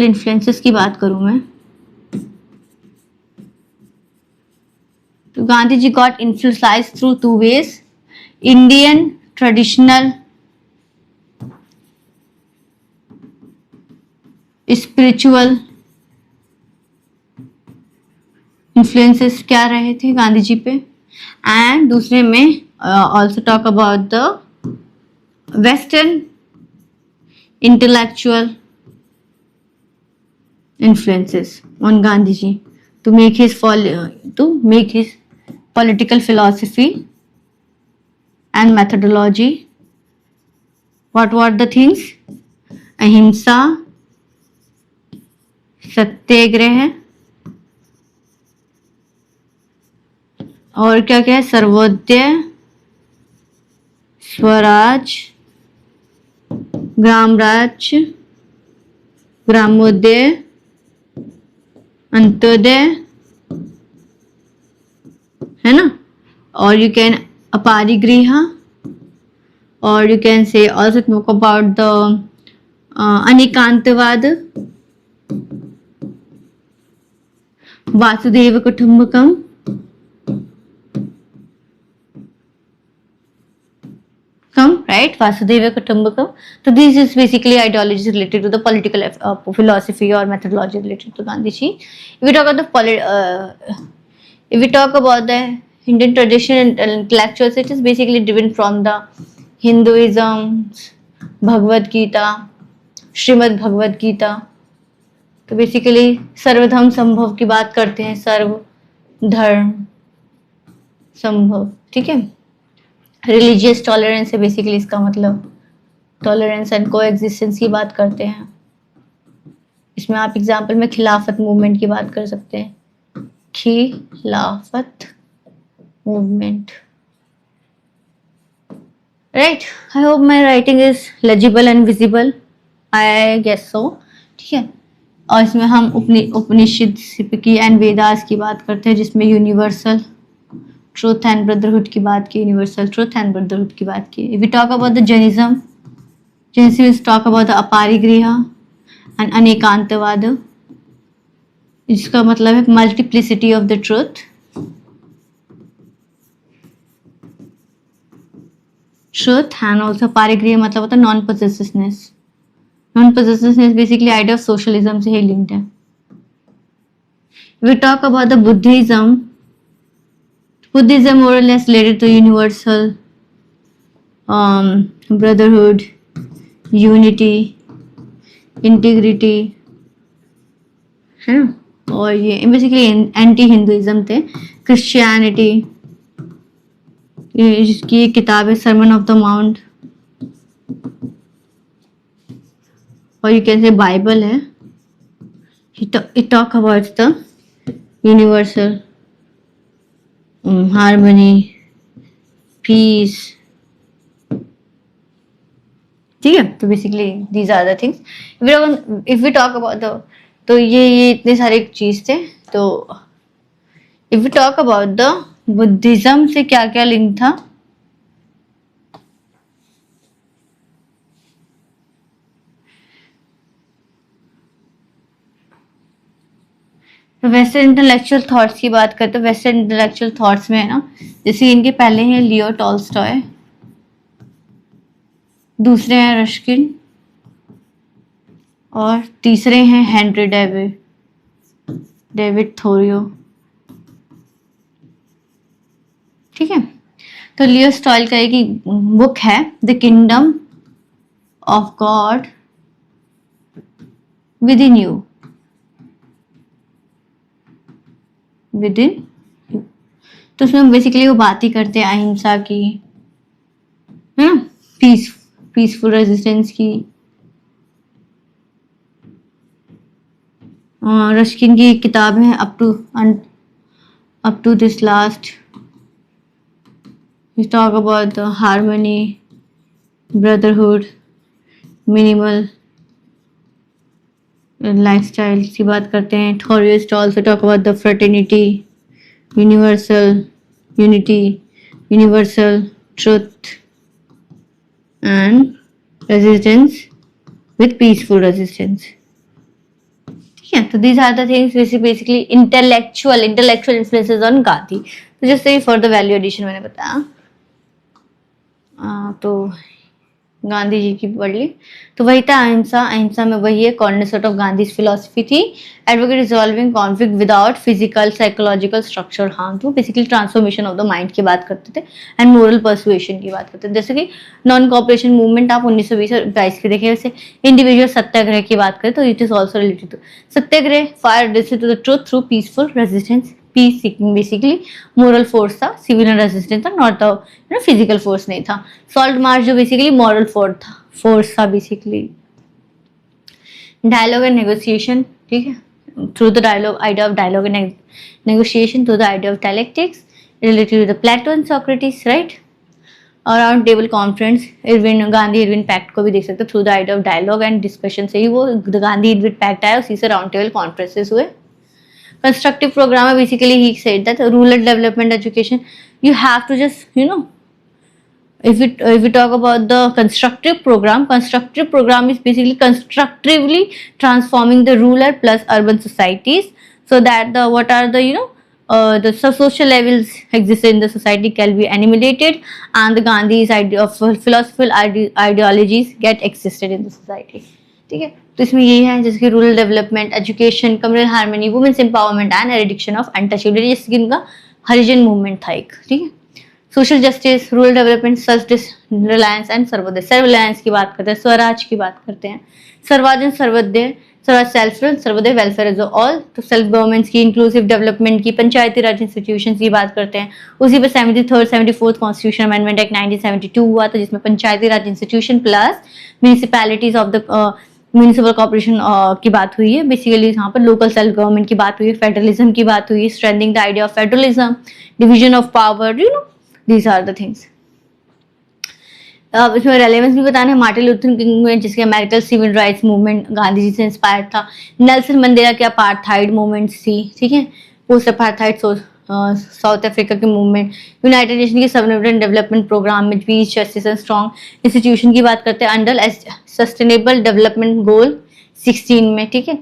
इन्फ्लुएंसेस की बात करूं मैं, तो Gandhi ji got influenced through two ways, Indian traditional spiritual influences क्या रहे थे गांधी जी पे, एंड दूसरे में also talk about the western intellectual influences on Gandhi ji to make his political philosophy and methodology. What were the things? अहिंसा, सत्याग्रह, और क्या क्या है, सर्वोदय, स्वराज, ग्रामराज, ग्रामोदय, अंत्योदय, है ना, और यू कैन अपरिग्रह, और you can say also talk about the anekantavada, Vasudeva Kutumbakam, right, Vasudeva Kutumbakam. So this is basically ideologies related to the political philosophy or methodology related to Gandhi ji. If we talk about the Indian tradition and intellectuals, it is basically driven from the Hinduism, Bhagavad Gita, Srimad Bhagavad Gita. तो basically सर्वधर्म संभव की बात करते हैं, सर्व धर्म संभव। ठीक है, रिलीजियस टॉलरेंस है बेसिकली इसका मतलब, टॉलरेंस एंड को एग्जिस्टेंस की बात करते हैं। इसमें आप एग्जाम्पल में खिलाफत मूवमेंट की बात कर सकते हैं, Khilafat movement, right. I hope my writing is legible and visible, I guess so. ठीक है, और इसमें हम उपनिषद की एंड वेदास की बात करते हैं, जिसमें यूनिवर्सल ट्रूथ एंड ब्रदरहुड की बात की, यूनिवर्सल ट्रूथ एंड ब्रदरहुड की बात की। If we talk about the Jainism is talk about the aparigraha and anekantavada, इसका मतलब है multiplicity of the truth. Truth and also aparigraha मतलब होता है non possessiveness. Non possessiveness basically idea of socialism से ही लिंक्ड है। We talk about the Buddhism more or less related to universal brotherhood, unity, integrity, है ना, और ये बेसिकली एंटी हिंदुइज्म थे। क्रिश्चियनिटी, जिसकी किताब है सरमन ऑफ द माउंट, और यू कैन से बाइबल है। It talk about the universal harmony, peace. ठीक है, तो basically these are the things. If we talk about the, तो ये इतने सारे चीज थे। तो if we talk about the Buddhism से क्या क्या लिंक था, तो वेस्टर्न इंटेलेक्चुअल थॉट्स की बात करते हैं। वेस्टर्न इंटेलेक्चुअल थॉट्स में है ना, जैसे इनके पहले हैं लियो टॉल्स्टॉय, दूसरे हैं रश्किन, और तीसरे हैं हेनरी डेविड थोरियो। ठीक है, तो लियो टॉल्स्टॉय का एक बुक है the kingdom of God with in you, with in. तो उसमें बेसिकली वो बात ही करते हैं अहिंसा की, है ना, पीसफुल रेजिस्टेंस की। रश्किन की एक किताब है up to this last, talk about the harmony, brotherhood, minimal lifestyle की बात करते हैं। Thoreau also talk about the fraternity, universal unity, universal truth and resistance with peaceful resistance. ठीक है, तो these are the things basically intellectual influences on Gandhi. तो जैसे for the value addition मैंने बताया, तो गांधी जी की पढ़ ली। तो वही था अहिंसा में वही है कॉर्नरस्टोन ऑफ गांधीज फिलॉसफी थी, advocate resolving conflict without physical psychological structure harm. तो basically transformation of the mind की बात करते थे एंड मोरल परसुएशन की बात करते थे। जैसे कि नॉन कॉपरेशन मूवमेंट आप 1920 के देखें। वैसे इंडिविजुअल सत्याग्रह की बात करें तो it is also related to satyagraha, fire to the truth through peaceful resistance, peace seeking. Basically moral force था, सिविल रेजिस्टेंस था, नॉट द फिजिकल फोर्स नहीं था। सॉल्ट मार्च जो बेसिकली मॉरल फोर्स था बेसिकली। डायलॉग एंड नेगोशिएशन, ठीक है, through the dialogue, idea of dialogue and negotiation through the idea of dialectics related to the Plato and Socrates, right. और round table conference, Gandhi Irwin pact को भी देख सकते हो, through the idea of dialogue and discussion से ही वो Gandhi Irwin pact आया, उसी से राउंड टेबल कॉन्फ्रेंसेस हुए। Constructive program, basically he said that rural development education, you have to just, if we talk about the constructive program is basically constructively transforming the rural plus urban societies, so that the what are the the social levels exist in the society can be eliminated, and the Gandhi's idea of philosophical ideologies get existed in the society। ठीक है, तो इसमें यही है जैसे कि rural development, education, communal harmony, women's empowerment and addiction of untouchability, जैसे कि इनका हरिजन मूवमेंट था एक। ठीक है, social justice, rural development, self reliance and sarvodaya. Self reliance की बात करते हैं, स्वराज की बात करते हैं, sarvajan sarvodaya, swaraj self, sarvodaya welfare is all. तो सेल्फ गवर्नमेंट्स की, इंक्लूसिव डेवलपमेंट की, पंचायती राज इंस्टीट्यूशन की बात करते हैं। उसी पर 73rd 74th constitution amendment act 1972 हुआ था, जिसमें panchayati raj institution plus municipalities of the municipal corporation की बात हुई है। बेसिकली यहाँ पर लोकल सेल्फ गवर्नमेंट की बात हुई है, फेडरलिज्म की बात हुई है, strengthening the idea of federalism, division of power, these are the things. अब इसमें रेलेवेंस भी बताना है। मार्टिन लूथर किंग में, जिसके American civil rights movement Gandhi ji से इंस्पायर्ड था। नेल्सन मंडेला की अपार्थाइड मूवमेंट्स थी, ठीक है, पोस्ट अपार्थाइड साउथ अफ्रीका के मूवमेंट, यूनाइटेड नेशन के सस्टेनेबल डेवलपमेंट प्रोग्राम में peace, justice and strong institution की बात करते हैं अंडर सस्टेनेबल डेवलपमेंट गोल 16 में। ठीक है,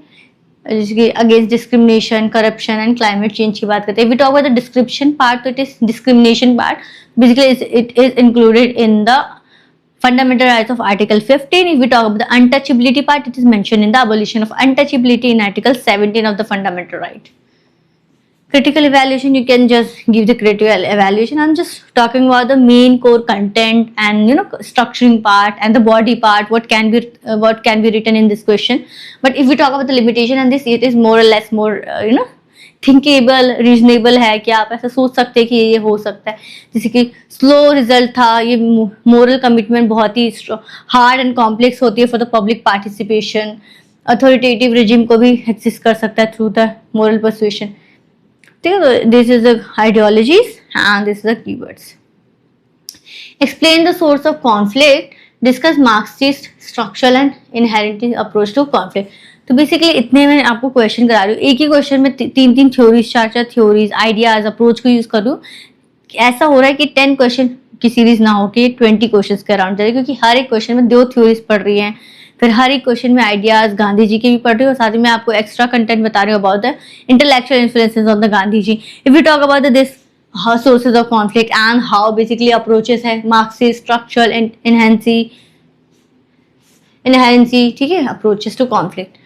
जिसके against discrimination, corruption and climate change की बात करते हैं। We talk about the description part, तो it is discrimination part, basically it is included in the fundamental rights of article 15. If we talk about the untouchability part, it is mentioned in the abolition of untouchability in article 17 of the fundamental right. Critical evaluation, you can just give the critical evaluation. I'm just talking about the main core content and structuring part and the body part, what can be written in this question. But if we talk about the limitation and this, it is more or less more thinkable, reasonable है कि आप ऐसा सोच सकते हैं कि ये हो सकता है. जैसे कि स्लो रिजल्ट था, ये मोरल कमिटमेंट बहुत ही हार्ड एंड कॉम्प्लेक्स होती है for the public participation. Authoritative regime को भी एक्सिस्ट कर सकता है through the moral persuasion. This is the ideologies and this is the keywords. Explain the source of conflict. Discuss Marxist structural and inherent approach to conflict. तो basically इतने में आपको question करा रही हूँ. एक ही क्वेश्चन में तीन थ्योरीज, चार थ्योरीज, आइडियाज, अप्रोच को यूज करूँ. ऐसा हो रहा है कि 10 क्वेश्चन की सीरीज ना हो कि 20 क्वेश्चन के अराउंड चले, क्योंकि हर एक क्वेश्चन में 2 थ्योरीज पढ़ रही हैं. फिर हर एक क्वेश्चन में आइडियाज गांधी जी के भी पढ़ रही हूँ और साथ ही मैं आपको एक्स्ट्रा कंटेंट बता रही हूँ about the intellectual influences on the Gandhi ji. If you talk about this sources of conflict and how basically approaches है मार्क्सिस्ट, स्ट्रक्चरल, इनहेरेंसी, ठीक है, अप्रोचेस टू कॉन्फ्लिक्ट.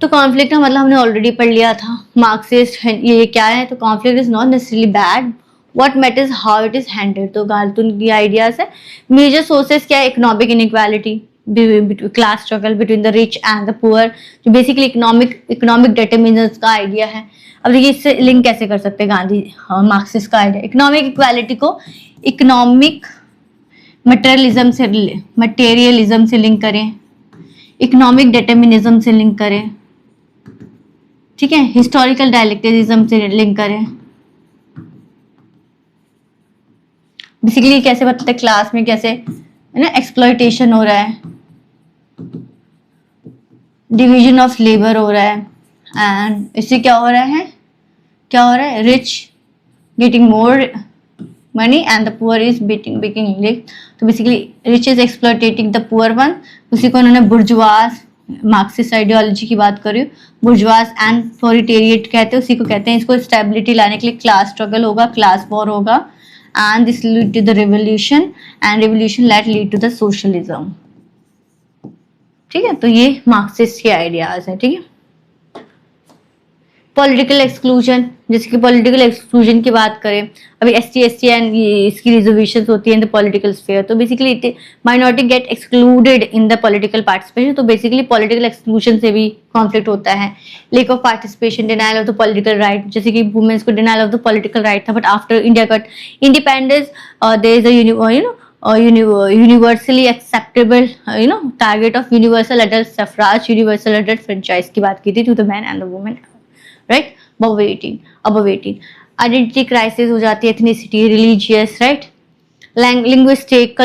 तो कॉन्फ्लिक्ट का मतलब हमने ऑलरेडी पढ़ लिया था. मार्क्सिस्ट ये क्या है, तो conflict is not necessarily bad, what matters how it is handled. तो गार्टन की आइडियाज है. मेजर सोर्सेस क्या है, economic inequality, class struggle between the rich and the poor, जो बेसिकली इकोनॉमिक डिटरमिनेंट्स का आइडिया है. अब देखिए इससे लिंक कैसे कर सकते हैं गांधी मार्क्सिस्ट का आइडिया. इकोनॉमिक इक्वालिटी को इकोनॉमिक मटेरियलिज्म से लिंक करें, इकोनॉमिक डिटरमिनिज्म से लिंक करें, ठीक है, हिस्टोरिकल डायलेक्टिज्म से लिंक करें. बेसिकली कैसे बताते हैं क्लास में कैसे है ना एक्सप्लॉइटेशन हो रहा है, डिवीजन ऑफ लेबर हो रहा है, एंड इससे क्या हो रहा है, rich getting more money and the poor is biking lick. तो basically rich is exploiting the poor one. उसी को उन्होंने बुर्जुआस, मार्क्सिस्ट आइडियोलॉजी की बात करी, बुर्जुआस एंड प्रोलेटेरिएट कहते हैं, उसी को कहते हैं. इसको स्टेबिलिटी लाने के लिए क्लास स्ट्रगल होगा, क्लास वॉर होगा, and this lead to the revolution and revolution lead to the socialism. ठीक है, तो ये मार्क्सिस्ट के आइडियाज है. ठीक है, पॉलिटिकल एक्सक्लूजन, जैसे कि पॉलिटिकल एक्सक्लूजन की बात करें, अभी ST एंड इसकी रिजर्वेशन होती है इन द पॉलिटिकल स्फीयर. तो basically minority get excluded in the political participation. तो बेसिकली पॉलिटिकल एक्सक्लूजन से भी कॉन्फ्लिक्ट होता है. Lack of participation, denial of the political right, जैसे कि वुमेन्स को denial of the political right था, but after India got independence there is a universally acceptable target of universal adult suffrage, universal adult franchise की बात की थी to the man and the women, right, above 18. Identity crisis हो जाती है, ethnicity, religious, right, linguistic,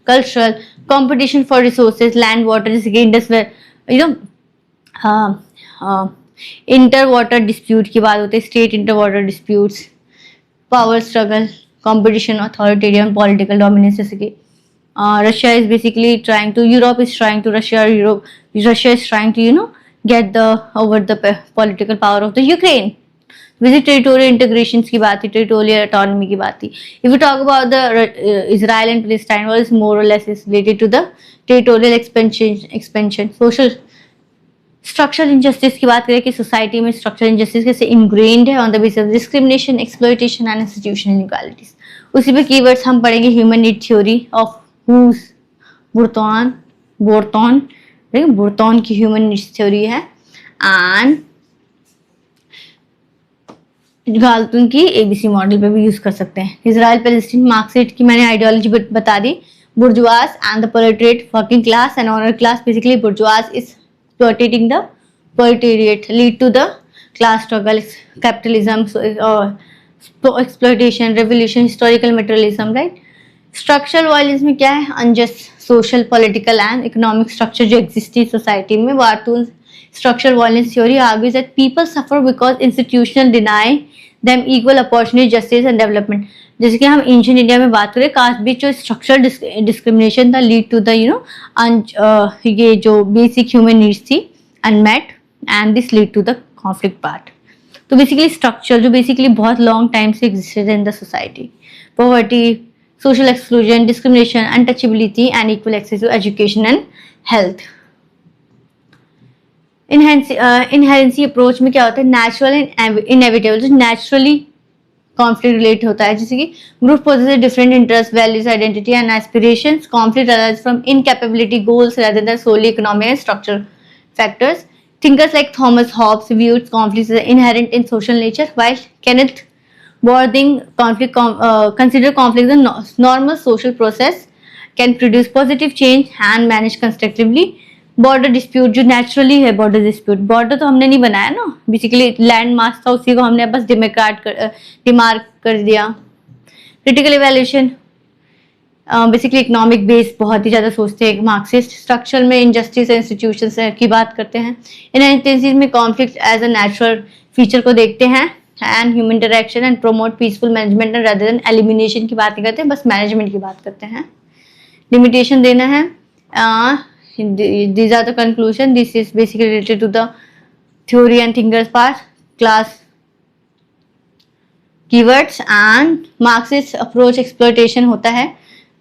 cultural, competition for resources, land water, जैसे कि Indus inter water dispute की बात होती है, state inter water disputes, power struggle, competition, authoritarian, political dominance, जैसे कि Russia is basically trying to, Europe is trying to, Russia is trying to get over the political power of the Ukraine. Visit territorial integrations की बात थी, territorial autonomy की बात थी. If we talk about the Israel and Palestine, what is more or less is related to the territorial expansion. Social structural injustice की बात करें कि society में structural injustice कैसे ingrained है on the basis of discrimination, exploitation and institutional inequalities. उसी पे keywords हम पढ़ेंगे human need theory of Hughes, बुर्तॉन की ह्यूमन नीड्स थ्योरी है, एंड गाल्टन की ABC मॉडल पे भी यूज कर सकते हैं. इजराइल पैलेस्टीन, मार्क्सिस्ट की मैंने आइडियोलॉजी बता दी. Bourgeois and the proletariat, working class and owner class. Basically bourgeois is exploiting the proletariat, lead to the class struggle, capitalism, exploitation, revolution, historical materialism, right. Structural violence में क्या है, unjust social, political and economic structure जो exist है society में. Galtung structural violence theory argues that people suffer because institutional deny them equal opportunity, justice and development. जैसे कि हम ancient India में बात करें, कास्ट बेस्ड जो स्ट्रक्चरल डिस्क्रिमिनेशन था लीड टू द ये जो बेसिक ह्यूमन नीड्स थी unmet, and this lead to the conflict part. तो बेसिकली स्ट्रक्चर जो बेसिकली बहुत लॉन्ग टाइम से existed in the society, poverty, social exclusion, discrimination, untouchability and equal access to education and health. Inherency approach में क्या होता है, natural and inevitable, जो naturally conflict relate होता है, जैसे कि group possess different interest, values, identity and aspirations, conflict arise from incapability, goals rather than solely economic and structural factors. Thinkers like Thomas Hobbes viewed conflicts as inherent in social nature, while Kenneth Worthing considered conflict a normal social process, can produce positive change and manage constructively. Border dispute जो naturally है, border dispute, border तो हमने नहीं बनाया ना, basically land mass था, उसी को हमने बस डिमार्क कर दिया. Critical evaluation, basically economic base बहुत ही ज़्यादा सोचते हैं मार्क्सिस्ट. स्ट्रक्चर में इंजस्टिस इंस्टीट्यूशंस की बात करते हैं. इनहेरेंसी में conflict as a natural feature को देखते हैं and human interaction and promote peaceful management and rather than elimination की बात नहीं करते हैं, बस मैनेजमेंट की बात करते हैं. लिमिटेशन देना है. These are the conclusion. This is basically related to the theory and thinkers part, class keywords and Marxist approach exploitation होता है.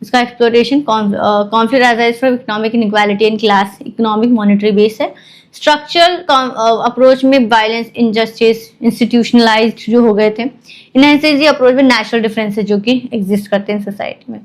उसका exploitation conflict arises from economic inequality and class, economic monetary base है. Structural approach में violence, injustice, institutionalized जो हो गए थे. इनहेरेंसी approach में natural differences जो कि exist करते हैं society में.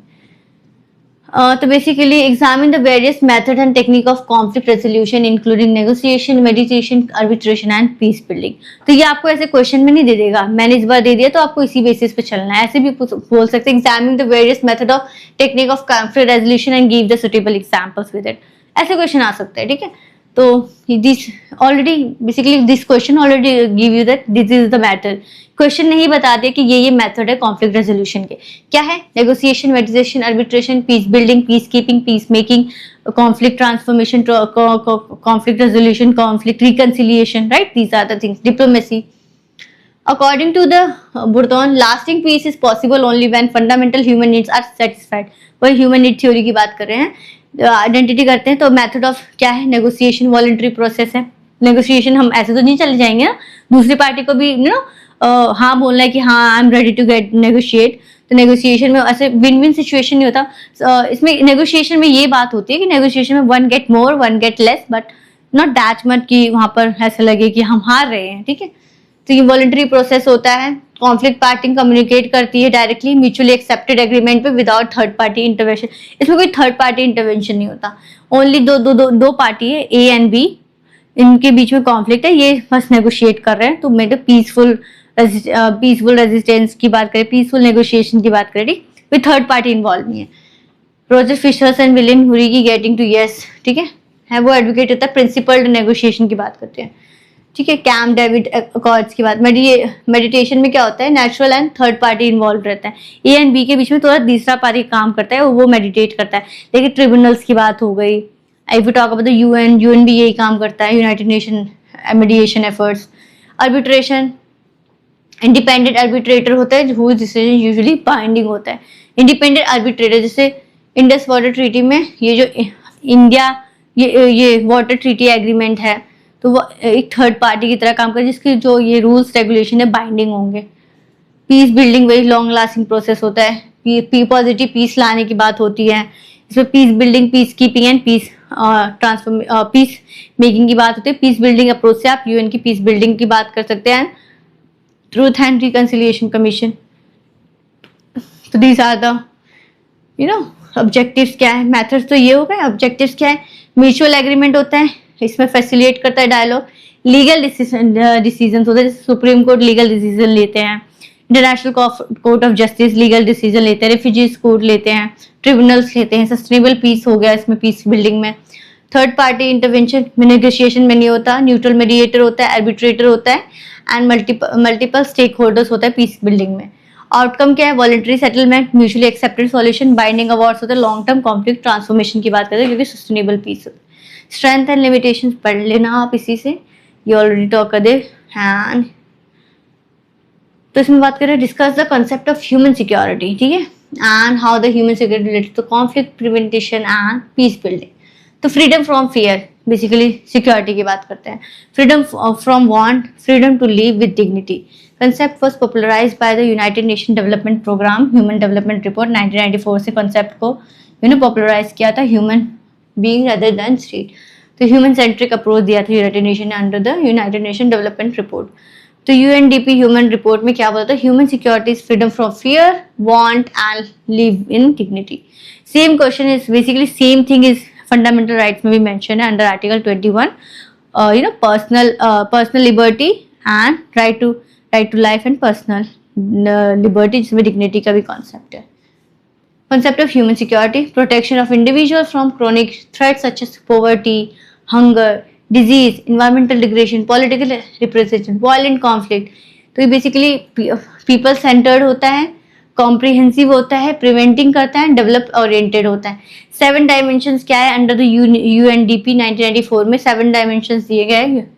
तो basically examine the various method and technique of conflict resolution including negotiation, meditation, arbitration and peace building. तो ये आपको ऐसे क्वेश्चन में नहीं दे देगा, मैंने इस बार दे दिया तो आपको इसी बेसिस पे चलना है. ऐसे भी बोल सकते हैं examine the various method of technique of conflict resolution and give the suitable examples with it. ऐसे क्वेश्चन आ सकते हैं, ठीक है. तो this already basically this question already give you that this is the matter. Question नहीं बता दिया कि ये मेथड है कॉन्फ्लिक्ट रेजोल्यूशन के. क्या है? Negotiation, meditation, arbitration, peace building, peace keeping, peace making, conflict transformation, conflict resolution, conflict reconciliation, right? These are the things. Diplomacy. According to the Bourdieu, lasting peace is possible only when fundamental human needs are satisfied. वही human need theory की बात कर रहे हैं. Identity करते हैं तो method of क्या है? नेगोशिएशन, वॉलंटरी प्रोसेस है. नेगोशिएशन हम ऐसे तो नहीं चले जाएंगे ना, दूसरी पार्टी को भी हाँ बोलना है कि हाँ I am ready to get negotiate. तो नेगोशिएशन में ऐसे विन विन सिचुएशन नहीं होता. इसमें नेगोशिएशन में ये बात होती है कि नेगोशिएशन में one get more, one get less, but not that much कि वहां पर ऐसा लगे कि हम हार रहे हैं, ठीक है. तो ये वॉलंटरी प्रोसेस होता है. कॉन्फ्लिक्ट पार्टी कम्युनिकेट करती है डायरेक्टली म्यूचुअली एक्सेप्टेड एग्रीमेंट पे विदाउट थर्ड पार्टी इंटरवेंशन. इसमें कोई थर्ड पार्टी इंटरवेंशन नहीं होता. ओनली दो पार्टी है, ए एंड बी, इनके बीच में कॉन्फ्लिक्ट है, ये बस नेगोशिएट कर रहे हैं. तो मेरे पीसफुल रेजिस्टेंस की बात करें, पीसफुल नेगोशिएशन की बात करें, ठीक, कोई थर्ड पार्टी इन्वॉल्व नहीं है. रोजर फिशर्स एंड विलियम हुरी की गेटिंग टू यस, ठीक है, वो एडवोकेट होता है. प्रिंसिपल्ड नेगोशिएशन की बात करते हैं, ठीक है. कैम्प डेविड अकॉर्ड्स की बात. मेडिटेशन में क्या होता है? Natural and third party involve रहता है. ए एंड बी के बीच में थोड़ा तीसरा पार्टी काम करता है, वो मेडिटेट करता है. लेकिन ट्रिब्यूनल्स की बात हो गई. If you talk about the UN भी यही काम करता है, United nation mediation efforts. Arbitration, independent arbitrator होता है हु डिसीजन यूजुअली बाइंडिंग होता है. इंडिपेंडेंट आर्बिट्रेटर, जैसे इंडस वाटर ट्रीटी में ये जो इंडिया ये वाटर ट्रीटी एग्रीमेंट है, तो वो एक थर्ड पार्टी की तरह काम करे जिसके जो ये रूल्स रेगुलेशन है बाइंडिंग होंगे. पीस बिल्डिंग वही लॉन्ग लास्टिंग प्रोसेस होता है. पॉजिटिव पीस लाने की बात होती है इसमें. Peace building, peace keeping and peace peace making की बात होती है. पीस बिल्डिंग अप्रोच से आप यूएन की पीस बिल्डिंग की बात कर सकते हैं. Truth and reconciliation commission. तो दीज आर द ऑब्जेक्टिव्स. क्या है? मेथड्स तो ये हो गए. ऑब्जेक्टिव्स क्या है? म्यूचुअल एग्रीमेंट होता है, इसमें फैसिलिटेट करता है डायलॉग. लीगल डिसीजन होते हैं, सुप्रीम कोर्ट लीगल डिसीजन लेते हैं. International court of justice legal decision लेते हैं. रेफ्यूजीज कोर्ट लेते हैं, ट्रिब्यूनल्स लेते हैं. सस्टेनेबल पीस हो गया इसमें, पीस बिल्डिंग में. थर्ड पार्टी इंटरवेंशन नेगोशिएशन में नहीं होता. न्यूट्रल मीडिएटर होता है, आर्बिट्रेटर होता है एंड मल्टीपल स्टेक होल्डर्स होता है पीस बिल्डिंग में. आउटकम क्या है? Voluntary settlement, mutually accepted solution, binding awards होते हैं. लॉन्ग टर्म कॉन्फ्लिक्ट ट्रांसफॉर्मेशन की बात करते हैं क्योंकि सस्टेनेबल पीस होता है. स्ट्रेंथ एंड लिमिटेशंस पढ़ लेना आप इसी से, ये ऑलरेडी टॉक कर दे. एंड तो इसमें बात करें discuss the concept of human security, ठीक है, and how the human security related to conflict prevention and peace building. तो freedom from fear, basically security की बात करते हैं. Freedom from want, freedom to live with dignity. Concept was popularised by the United Nation development programme human development report 1994 से concept को popularise किया था. Human being other than state. तो human centric approach दिया था यूनाइटेड नेशन ने under the United Nation development report. तो UNDP human report में क्या बोलता है, human security is freedom from fear, want and live in dignity. Same question is basically same thing is fundamental rights में भी mention है under article 21, personal liberty and right to life and personal liberty, जिसमें dignity का भी concept है। Concept of human security: protection of individuals from chronic threats such as poverty, hunger, disease, environmental degradation, political repression, violent conflict। तो ये basically people centred होता है, comprehensive होता है, प्रिवेंटिंग करता है, डेवलप ओरिएंटेड होता है। 7 डायमेंशंस क्या है अंडर द यूएनडीपी 1994 में 7 डायमेंशंस दिए गए हैं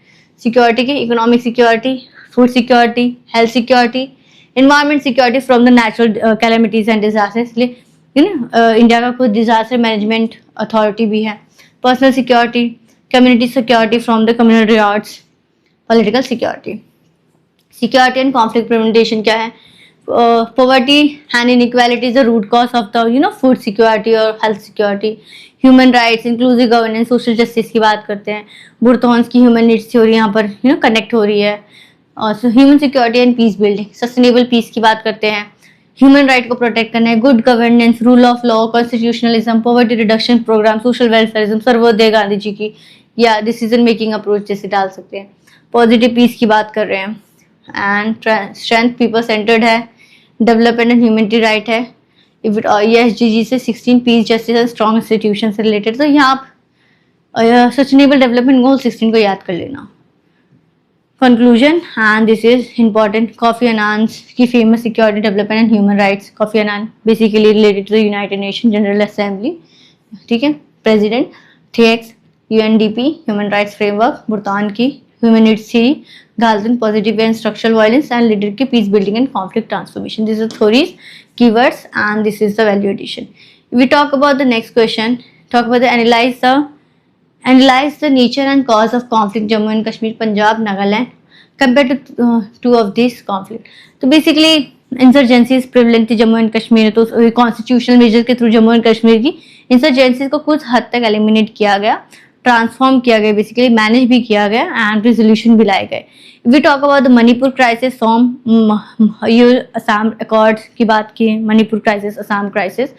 सिक्योरिटी के: economic security, food security, health security, environment security from the natural calamities and disaster, इसलिए इंडिया का खुद डिजास्टर मैनेजमेंट अथॉरिटी भी है। Personal security, community security from the communal riots, political security. Security and conflict prevention क्या है? Poverty and inequality is the root cause of the food security और health security. Human rights, inclusive governance, social justice की बात करते हैं। बुर्तोन्स की human needs theory यहाँ पर कनेक्ट हो रही है। Human security and peace building, sustainable peace की बात करते हैं। ह्यूमन राइट को प्रोटेक्ट करना है, good governance, rule of law, constitutionalism, poverty reduction programme, social welfarism, Sarvodaya Gandhi ji की या डिसीजन मेकिंग अप्रोच जैसे डाल सकते हैं। पॉजिटिव पीस की बात कर रहे हैं एंड स्ट्रेंथ पीपल सेंटर्ड है, डेवलपमेंट एंड ह्यूमनिटी राइट है। ESG से 16 piece justice and strong institution से रिलेटेड। तो यहाँ आप सस्टेनेबल डेवलपमेंट गोल 16 को याद कर लेना। Conclusion, and this is important, Kofi Annan's की famous security development and human rights, Kofi Annan basically related to the United Nations General Assembly, ठीक है, President, TX, UNDP, Human Rights Framework, Bhutan की Human Needs Theory, Galton, Positive and Structural Violence, and leader की Peace Building and Conflict Transformation. These are theories, keywords, and this is the value addition. If we talk about the next question, talk about the analyze the nature and cause of conflict Jammu and Kashmir, Punjab, Nagaland compared to two of these conflict. तो basically insurgencies prevalent थी Jammu and Kashmir, तो constitutional major के through Jammu and Kashmir की insurgencies को कुछ हद तक eliminate किया गया, ट्रांसफॉर्म किया गया, बेसिकली मैनेज भी किया गया एंड रेजोल्यूशन भी लाए गए। We talk about the Manipur crisis from Assam accords की बात की, मणिपुर क्राइसिस, असम क्राइसिस।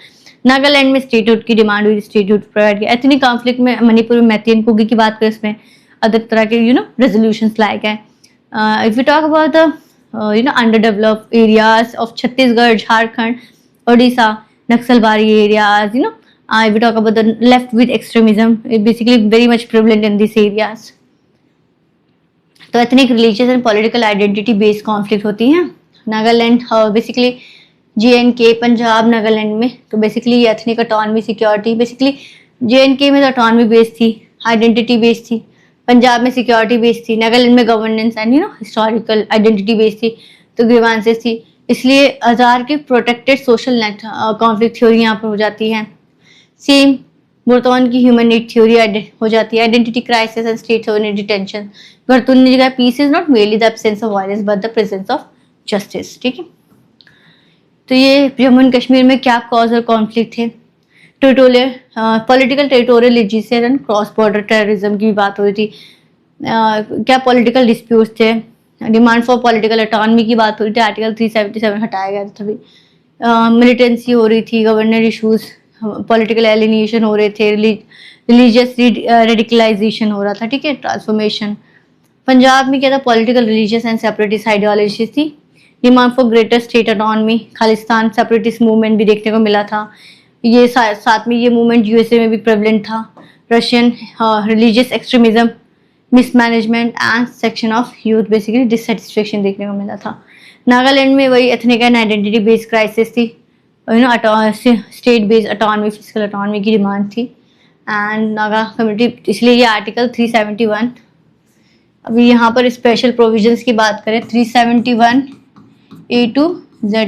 नागालैंड में स्टेटहुड की डिमांड हुई, स्टेटहुड प्रोवाइड किया। एथनिक कॉन्फ्लिक्ट में मणिपुर में मैती एंड कुकी की बात करें, इसमें अदर तरह के रेजोल्यूशंस लाए गए। If you talk about the under developed areas of Chhattisgarh, Jharkhand, Odisha, Naxalbari areas, if we talk about the left with extremism, it basically very much prevalent in these areas. तो ethnic, religious and political identity based conflict होती हैं। Nagaland basically JNK, Punjab, Nagaland में तो basically ये ethnic autonomy security, basically JNK में तो autonomy based थी, identity based थी, पंजाब में सिक्योरिटी बेस्ड थी, नागालैंड में governance and historical identity based थी, तो ग्रीवांसेस थी। इसलिए हजार के protected social net conflict theory यहाँ पर हो जाती है। सेम बुर्तोन की ह्यूमन नीड थ्योरी हो जाती है। Identity crisis and state sovereignty tension, Galtung ने कहा peace is not merely the absence of violence but the presence of justice, ठीक है। तो ये जम्मू एंड कश्मीर में क्या कॉज और कॉन्फ्लिक्ट थे? Territorial, political territorial legislation and cross border terrorism की बात हो रही थी। क्या पॉलिटिकल डिस्प्यूट्स थे? डिमांड फॉर पॉलिटिकल ऑटोनॉमी की बात हो रही थी, आर्टिकल 377 हटाया गया था तभी। मिलिटेंसी हो रही थी, गवर्नर इशूज, पॉलिटिकल एलिनेशन हो रहे थे, रिलीजियस रेडिकलाइजेशन हो रहा था, ठीक है, ट्रांसफॉर्मेशन। पंजाब में क्या था? Political, religious and separatist ideologies थी। Demand for greater state autonomy, Khalistan separatist movement भी देखने को मिला था। ये साथ में ये मूवमेंट USA में भी प्रेवलेंट था। Russian religious extremism, mismanagement and section of youth, basically dissatisfaction देखने को मिला था। नागालैंड में वही ethnic and identity based crisis थी, state based autonomy, physical autonomy की डिमांड थी एंड नागा कम्युनिटी, इसलिए ये आर्टिकल 371। अभी यहाँ पर स्पेशल प्रोविजंस की बात करें, 371A to Z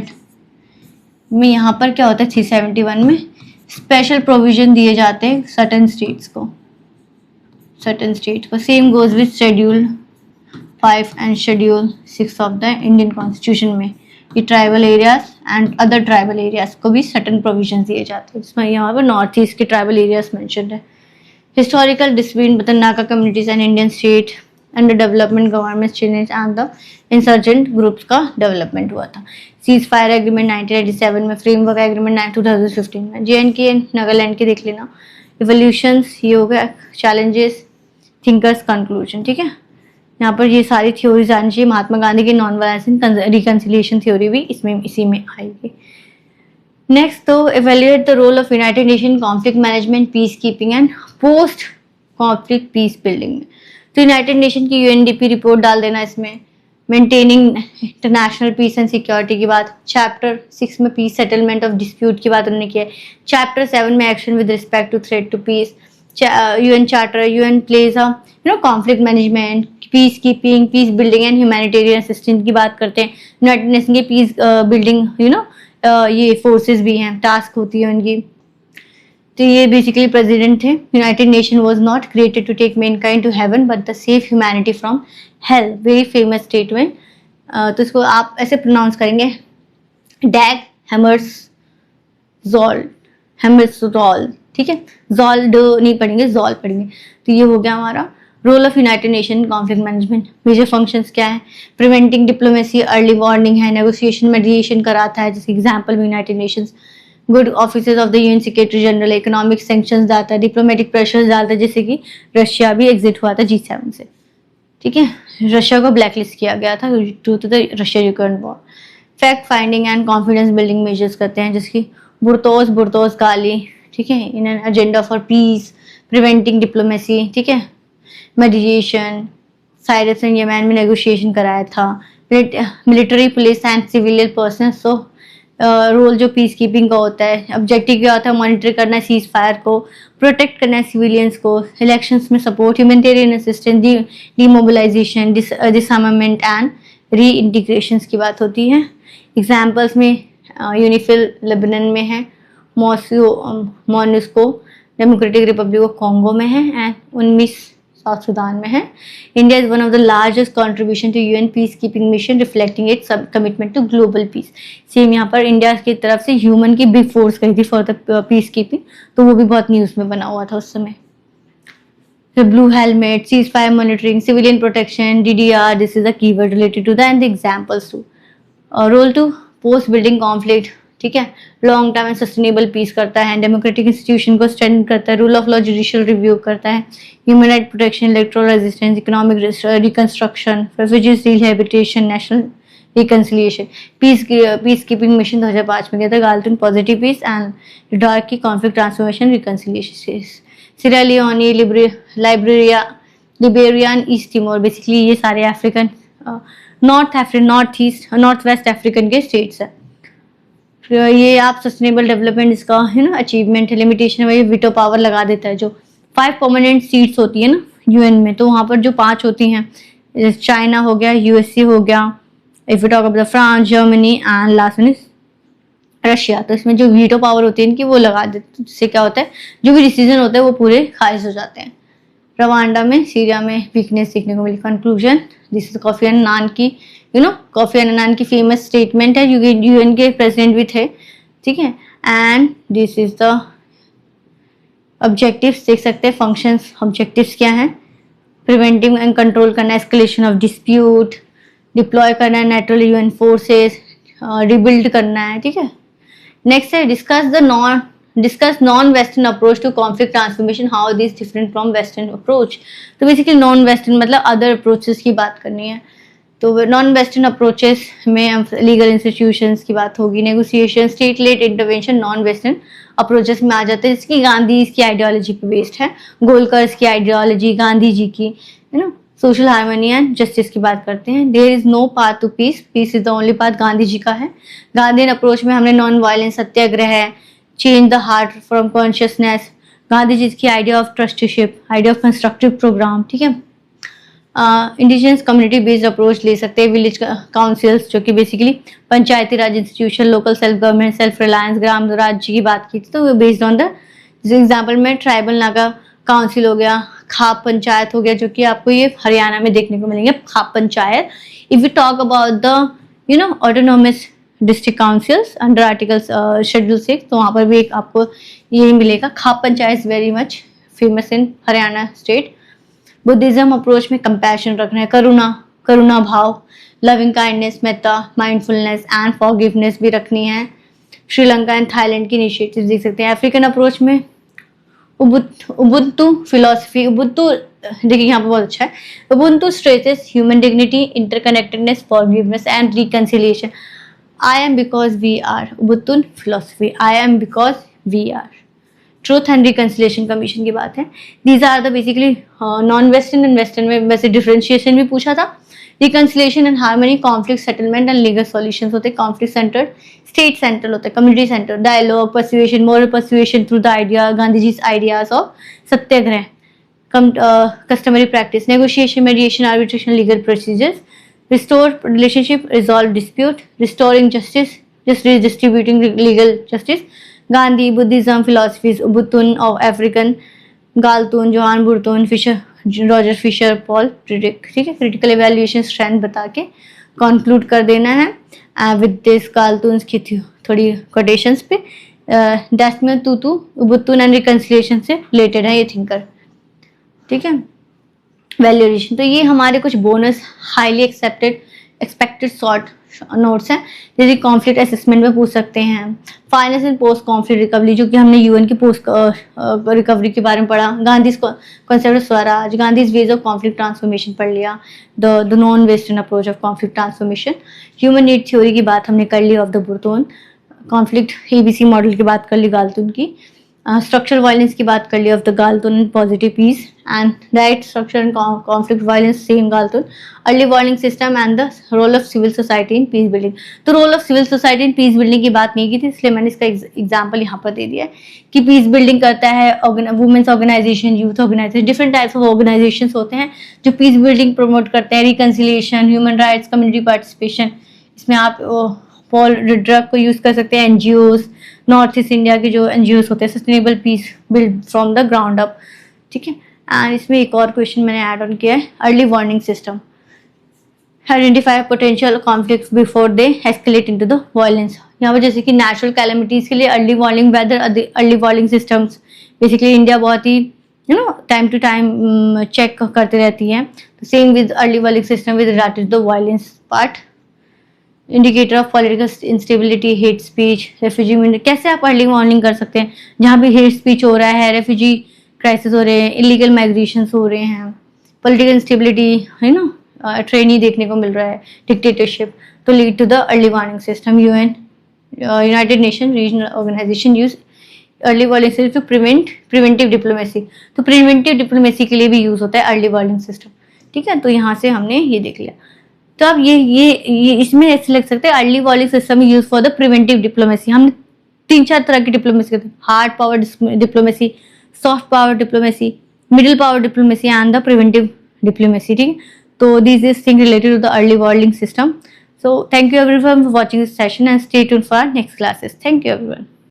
में यहाँ पर क्या होता है? 371 में स्पेशल प्रोविजन दिए जाते हैं सर्टेन स्टेट्स को, same goes with schedule 5 and schedule 6 of the Indian constitution में। ये tribal areas and other tribal areas को भी सर्टेन प्रोविजन दिए जाते हैं, जिसमें यहाँ पर नॉर्थ ईस्ट के ट्राइबल एरियाज मेंशन्ड है। historical dispute between Naka communities and Indian state, under development government changes and the insurgent groups का डेवलपमेंट हुआ था। सीज फायर एग्रीमेंट 1987 में, फ्रेमवर्क एग्रीमेंट 2015 में। JNK नागालैंड के देख लेना। इवोल्यूशंस ये हो गया, चैलेंजेस, थिंकर्स, कंक्लूजन। ठीक है, यहाँ पर ये सारी थ्योरीज आनी चाहिए। महात्मा गांधी की non violence and reconciliation theory भी इसमें इसी में आएगी। नेक्स्ट, तो evaluate the role of United Nation conflict management, peace keeping and post conflict peace building में। तो यूनाइटेड नेशन की UNDP रिपोर्ट डाल देना इसमें। Maintaining international peace and security की बात, चैप्टर 6 में पीस सेटलमेंट ऑफ डिस्प्यूट की बात उन्होंने की है। चैप्टर 7 में action with respect to threat to peace. UN charter, UN pledge a conflict management, peace keeping, peace building and humanitarian assistance की बात करते हैं। यूनाइटेड नेशन की पीस बिल्डिंग ये फोर्सेस भी हैं, टास्क होती है उनकी। तो ये बेसिकली प्रेसिडेंट थे। United Nation was not created to take mankind to heaven but the save humanity from hell, very famous statement. तो इसको आप ऐसे प्रोनाउंस करेंगे, डैग हैमर्सजॉल। ठीक है, जॉल डो नहीं पढ़ेंगे, जॉल पढ़ेंगे। तो ये हो गया हमारा role of United Nation conflict management. Major functions क्या है? प्रिवेंटिंग डिप्लोमेसी, अर्ली वार्निंग है, नेगोशिएशन मेडिएशन कराता है, जैसे एग्जांपल में United Nations. Good officers of the UN secretary general, economic sanctions डालता है, डिप्लोमेटिक प्रेशर्स डालता है, जैसे कि रशिया भी एग्जिट हुआ था G7 से। ठीक है, रशिया को ब्लैकलिस्ट किया गया था due to the Russia Ukraine war. Fact finding and confidence building measures करते हैं, जिसकी बुर्तोस गाली। ठीक है, in an agenda for peace, preventing diplomacy. ठीक है, मेडिएशन, साइरस एंड यमन में नेगोशिएशन कराया था। Military, police and civilian person. So role जो पीस कीपिंग का होता है, ऑब्जेक्टिव क्या होता है? मॉनिटर करना है सीज फायर को, प्रोटेक्ट करना है सिविलियंस को, इलेक्शंस में support, humanitarian assistance, डीमोबिलाइजेशन, डिसआर्मामेंट and re integration की बात होती है। एग्जाम्पल्स में यूनिफिल लेबनान में है, MONUSCO democratic republic of Congo में है, एंड 19 साउथ सुदान में है। India is one of the largest contribution to UN peace keeping mission, reflecting its commitment to global peace. Same यहाँ पर इंडिया की तरफ से ह्यूमन की बिग फोर्स गई थी फॉर द पीस कीपिंग, तो वो भी बहुत न्यूज में बना हुआ था उस समय। Blue helmet, cease fire monitoring, civilian protection, DDR, this is a keyword related to the end the examples too. Role to post building conflict. ठीक है, long term and sustainable peace करता है, डेमोक्रेटिक इंस्टीट्यूशन को strengthen करता है, rule of law judicial review करता है, human right protection, electoral resistance, economic reconstruction, refugees rehabilitation, national reconciliation. Peace keeping mission 2005 में गया था, Galtung positive peace and dark की कॉन्फ्लिक्ट ट्रांसफॉर्मेशन रिकंसिलिएशन। सिरा Leone, Liberia, east Timor, basically ये सारे African, north west African के states हैं। ये आप सस्टेनेबल डेवलपमेंट इसका है ना अचीवमेंट है। लिमिटेशन है, वीटो पावर लगा देता है। जो 5 परमानेंट सीट्स होती है ना UN में, तो वहाँ पर जो 5 होती हैं, चाइना हो गया, USA हो गया, if you talk about France, Germany and last one is Russia. तो इसमें जो वीटो पावर होती है इनकी, वो लगा देते, जिससे क्या होता है, जो भी डिसीजन होते हैं वो पूरे खारिज हो जाते हैं। रवांडा में, सीरिया में वीकनेस देखने को मिली। Conclusion, this is Kofi Annan की, कॉफी अन्नान की फेमस स्टेटमेंट है, UN के प्रेसिडेंट भी थे। ठीक है, and this is the objectives, देख सकते हैं फंक्शंस। ऑब्जेक्टिव्स क्या हैं? प्रिवेंटिंग एंड कंट्रोल करना, एस्केलेशन ऑफ डिस्प्यूट, डिप्लॉय करना है नेचुरल UN फोर्सेस, रिबिल्ड करना है। ठीक है, नेक्स्ट है discuss non western approach to conflict transformation, how this different from western approach. तो बेसिकली नॉन वेस्टर्न मतलब अदर अप्रोचेस की बात करनी है। तो नॉन वेस्टर्न अप्रोचेस में लीगल इंस्टीट्यूशंस की बात होगी, negotiation, state led intervention non western approaches में आ जाते हैं, जिसकी गांधी की आइडियोलॉजी पे बेस्ड है। गोलकर्स की आइडियोलॉजी, गांधी जी की, सोशल हार्मनी एंड जस्टिस की बात करते हैं। There is no path to peace, peace is the only path, Gandhi ji का है। गांधीयन अप्रोच में हमने नॉन वायलेंस, सत्याग्रह है, change the heart from consciousness, Gandhi ji की idea of trusteeship, idea of constructive programme. ठीक है, इंडिजिनस कम्युनिटी बेस्ड अप्रोच ले सकते हैं, विलेज काउंसिल्स जो कि basically panchayati raj institution, local self government, self reliance, Gram Rajya की बात की थी, तो बेस्ड ऑन द एग्जाम्पल में ट्राइबल नागा काउंसिल हो गया, खाप पंचायत हो गया, जो कि आपको ये हरियाणा में देखने को मिलेंगे, khap panchayat. If you talk about the autonomous district councils under article schedule 6, तो वहाँ पर भी एक आपको ये मिलेगा। Khap panchayat very much famous in Haryana state. Buddhism approach में कंपैशन रखना है, करुणा भाव, loving kindness, metta, mindfulness and forgiveness भी रखनी है। श्रीलंका एंड थाईलैंड की इनिशिएटिव देख सकते हैं। अफ्रीकन अप्रोच में उबुंटू फिलोसफी, उबुंटू देखिए यहाँ पे बहुत अच्छा है। Ubuntu stresses human dignity, interconnectedness, forgiveness and reconciliation. I am because we are, Ubuntu philosophy, I am because we are. Truth and reconciliation commission की बात है। These are the basically non western and western में वैसे differentiation भी पूछा था। Reconciliation and harmony, conflict settlement and legal solutions होते हैं। कॉन्फ्लिक्ट सेंटर्ड, स्टेट सेंट्रल होता है। Community centre, dialogue, persuasion, moral persuasion through the idea, Gandhi ji ideas of Satyagraha. Customary practice, negotiation, mediation, arbitration, legal procedures. Restore relationship, resolve dispute, restoring justice, just redistributing legal justice. Gandhi, Buddhism, philosophies, Ubuntu of African, Galton, Johann Burton, Fisher, Roger Fisher, Paul Predict, ठीक है। critical evaluation strength बता के conclude कर देना है। with this Galton's की थोड़ी quotations पे Desmond Tutu, Ubuntu and reconciliation से related है ये thinker, ठीक है। वैल्यूएशन, तो ये हमारे कुछ bonus highly expected short notes हैं, जैसे कॉन्फ्लिक्ट असेसमेंट में पूछ सकते हैं। Finance and post conflict recovery, जो कि हमने यूएन की पोस्ट रिकवरी के बारे में पढ़ा। Gandhi concept of swaraj, Gandhi ways of conflict transformation पढ़ लिया। The non western approach of conflict transformation. Human need theory की बात हमने कर ली of the Burton. Conflict ABC model की बात कर ली गाल्टन की। स्ट्रक्चरल वायलेंस की बात कर ली of the Galtung, positive peace and right structure and conflict violence, same Galtung. Early warning system and the role of civil society in peace building. तो role of civil society in peace building की बात नहीं की थी, इसलिए मैंने इसका example यहाँ पर दे दिया है कि पीस बिल्डिंग करता है women's organisation, youth organisation, different types of organisation होते हैं जो पीस बिल्डिंग प्रमोट करते हैं। Reconciliation, human rights, community participation, इसमें आप पॉल रिड्रक को यूज कर सकते हैं। एनजीओज, नॉर्थ ईस्ट इंडिया के जो एनजीओज होते हैं, sustainable peace build from the ground up, ठीक है। एंड इसमें एक और क्वेश्चन मैंने ऐड ऑन किया है, early warning system, identify potential conflicts before they escalate into the violence. यहाँ पर जैसे कि नेचुरल कैलेमिटीज के लिए early warning, weather early warning systems, basically India बहुत ही टाइम टू टाइम चेक करते रहती है। Same with early warning system with regard to the violence part. Indicator of political instability, hate speech, refugee movement, कैसे आप early warning कर सकते हैं जहाँ भी हेट स्पीच हो रहा है, रेफ्यूजी क्राइसिस हो रहे हैं, इलीगल माइग्रेशन हो रहे हैं, पॉलिटिकल इंस्टेबिलिटी है ना, ट्रेनी देखने को मिल रहा है, डिक्टेटरशिप, तो lead to the early warning system. UN, United Nation, regional organisation use early warning system to preventive diplomacy, तो प्रिवेंटिव डिप्लोमेसी के लिए भी यूज होता है अर्ली वार्निंग सिस्टम, ठीक है। तो यहाँ से हमने ये देख लिया। तो अब ये इसमें ऐसे लग सकते हैं early warning system use for the preventive diplomacy. हमने 3-4 तरह की डिप्लोमेसी करते हैं, hard power diplomacy, soft power diplomacy, middle power diplomacy and the preventive diplomacy, ठीक है। तो this is thing related to the early warning system. So thank you everyone for watching this session and stay tuned for our next classes. Thank you everyone.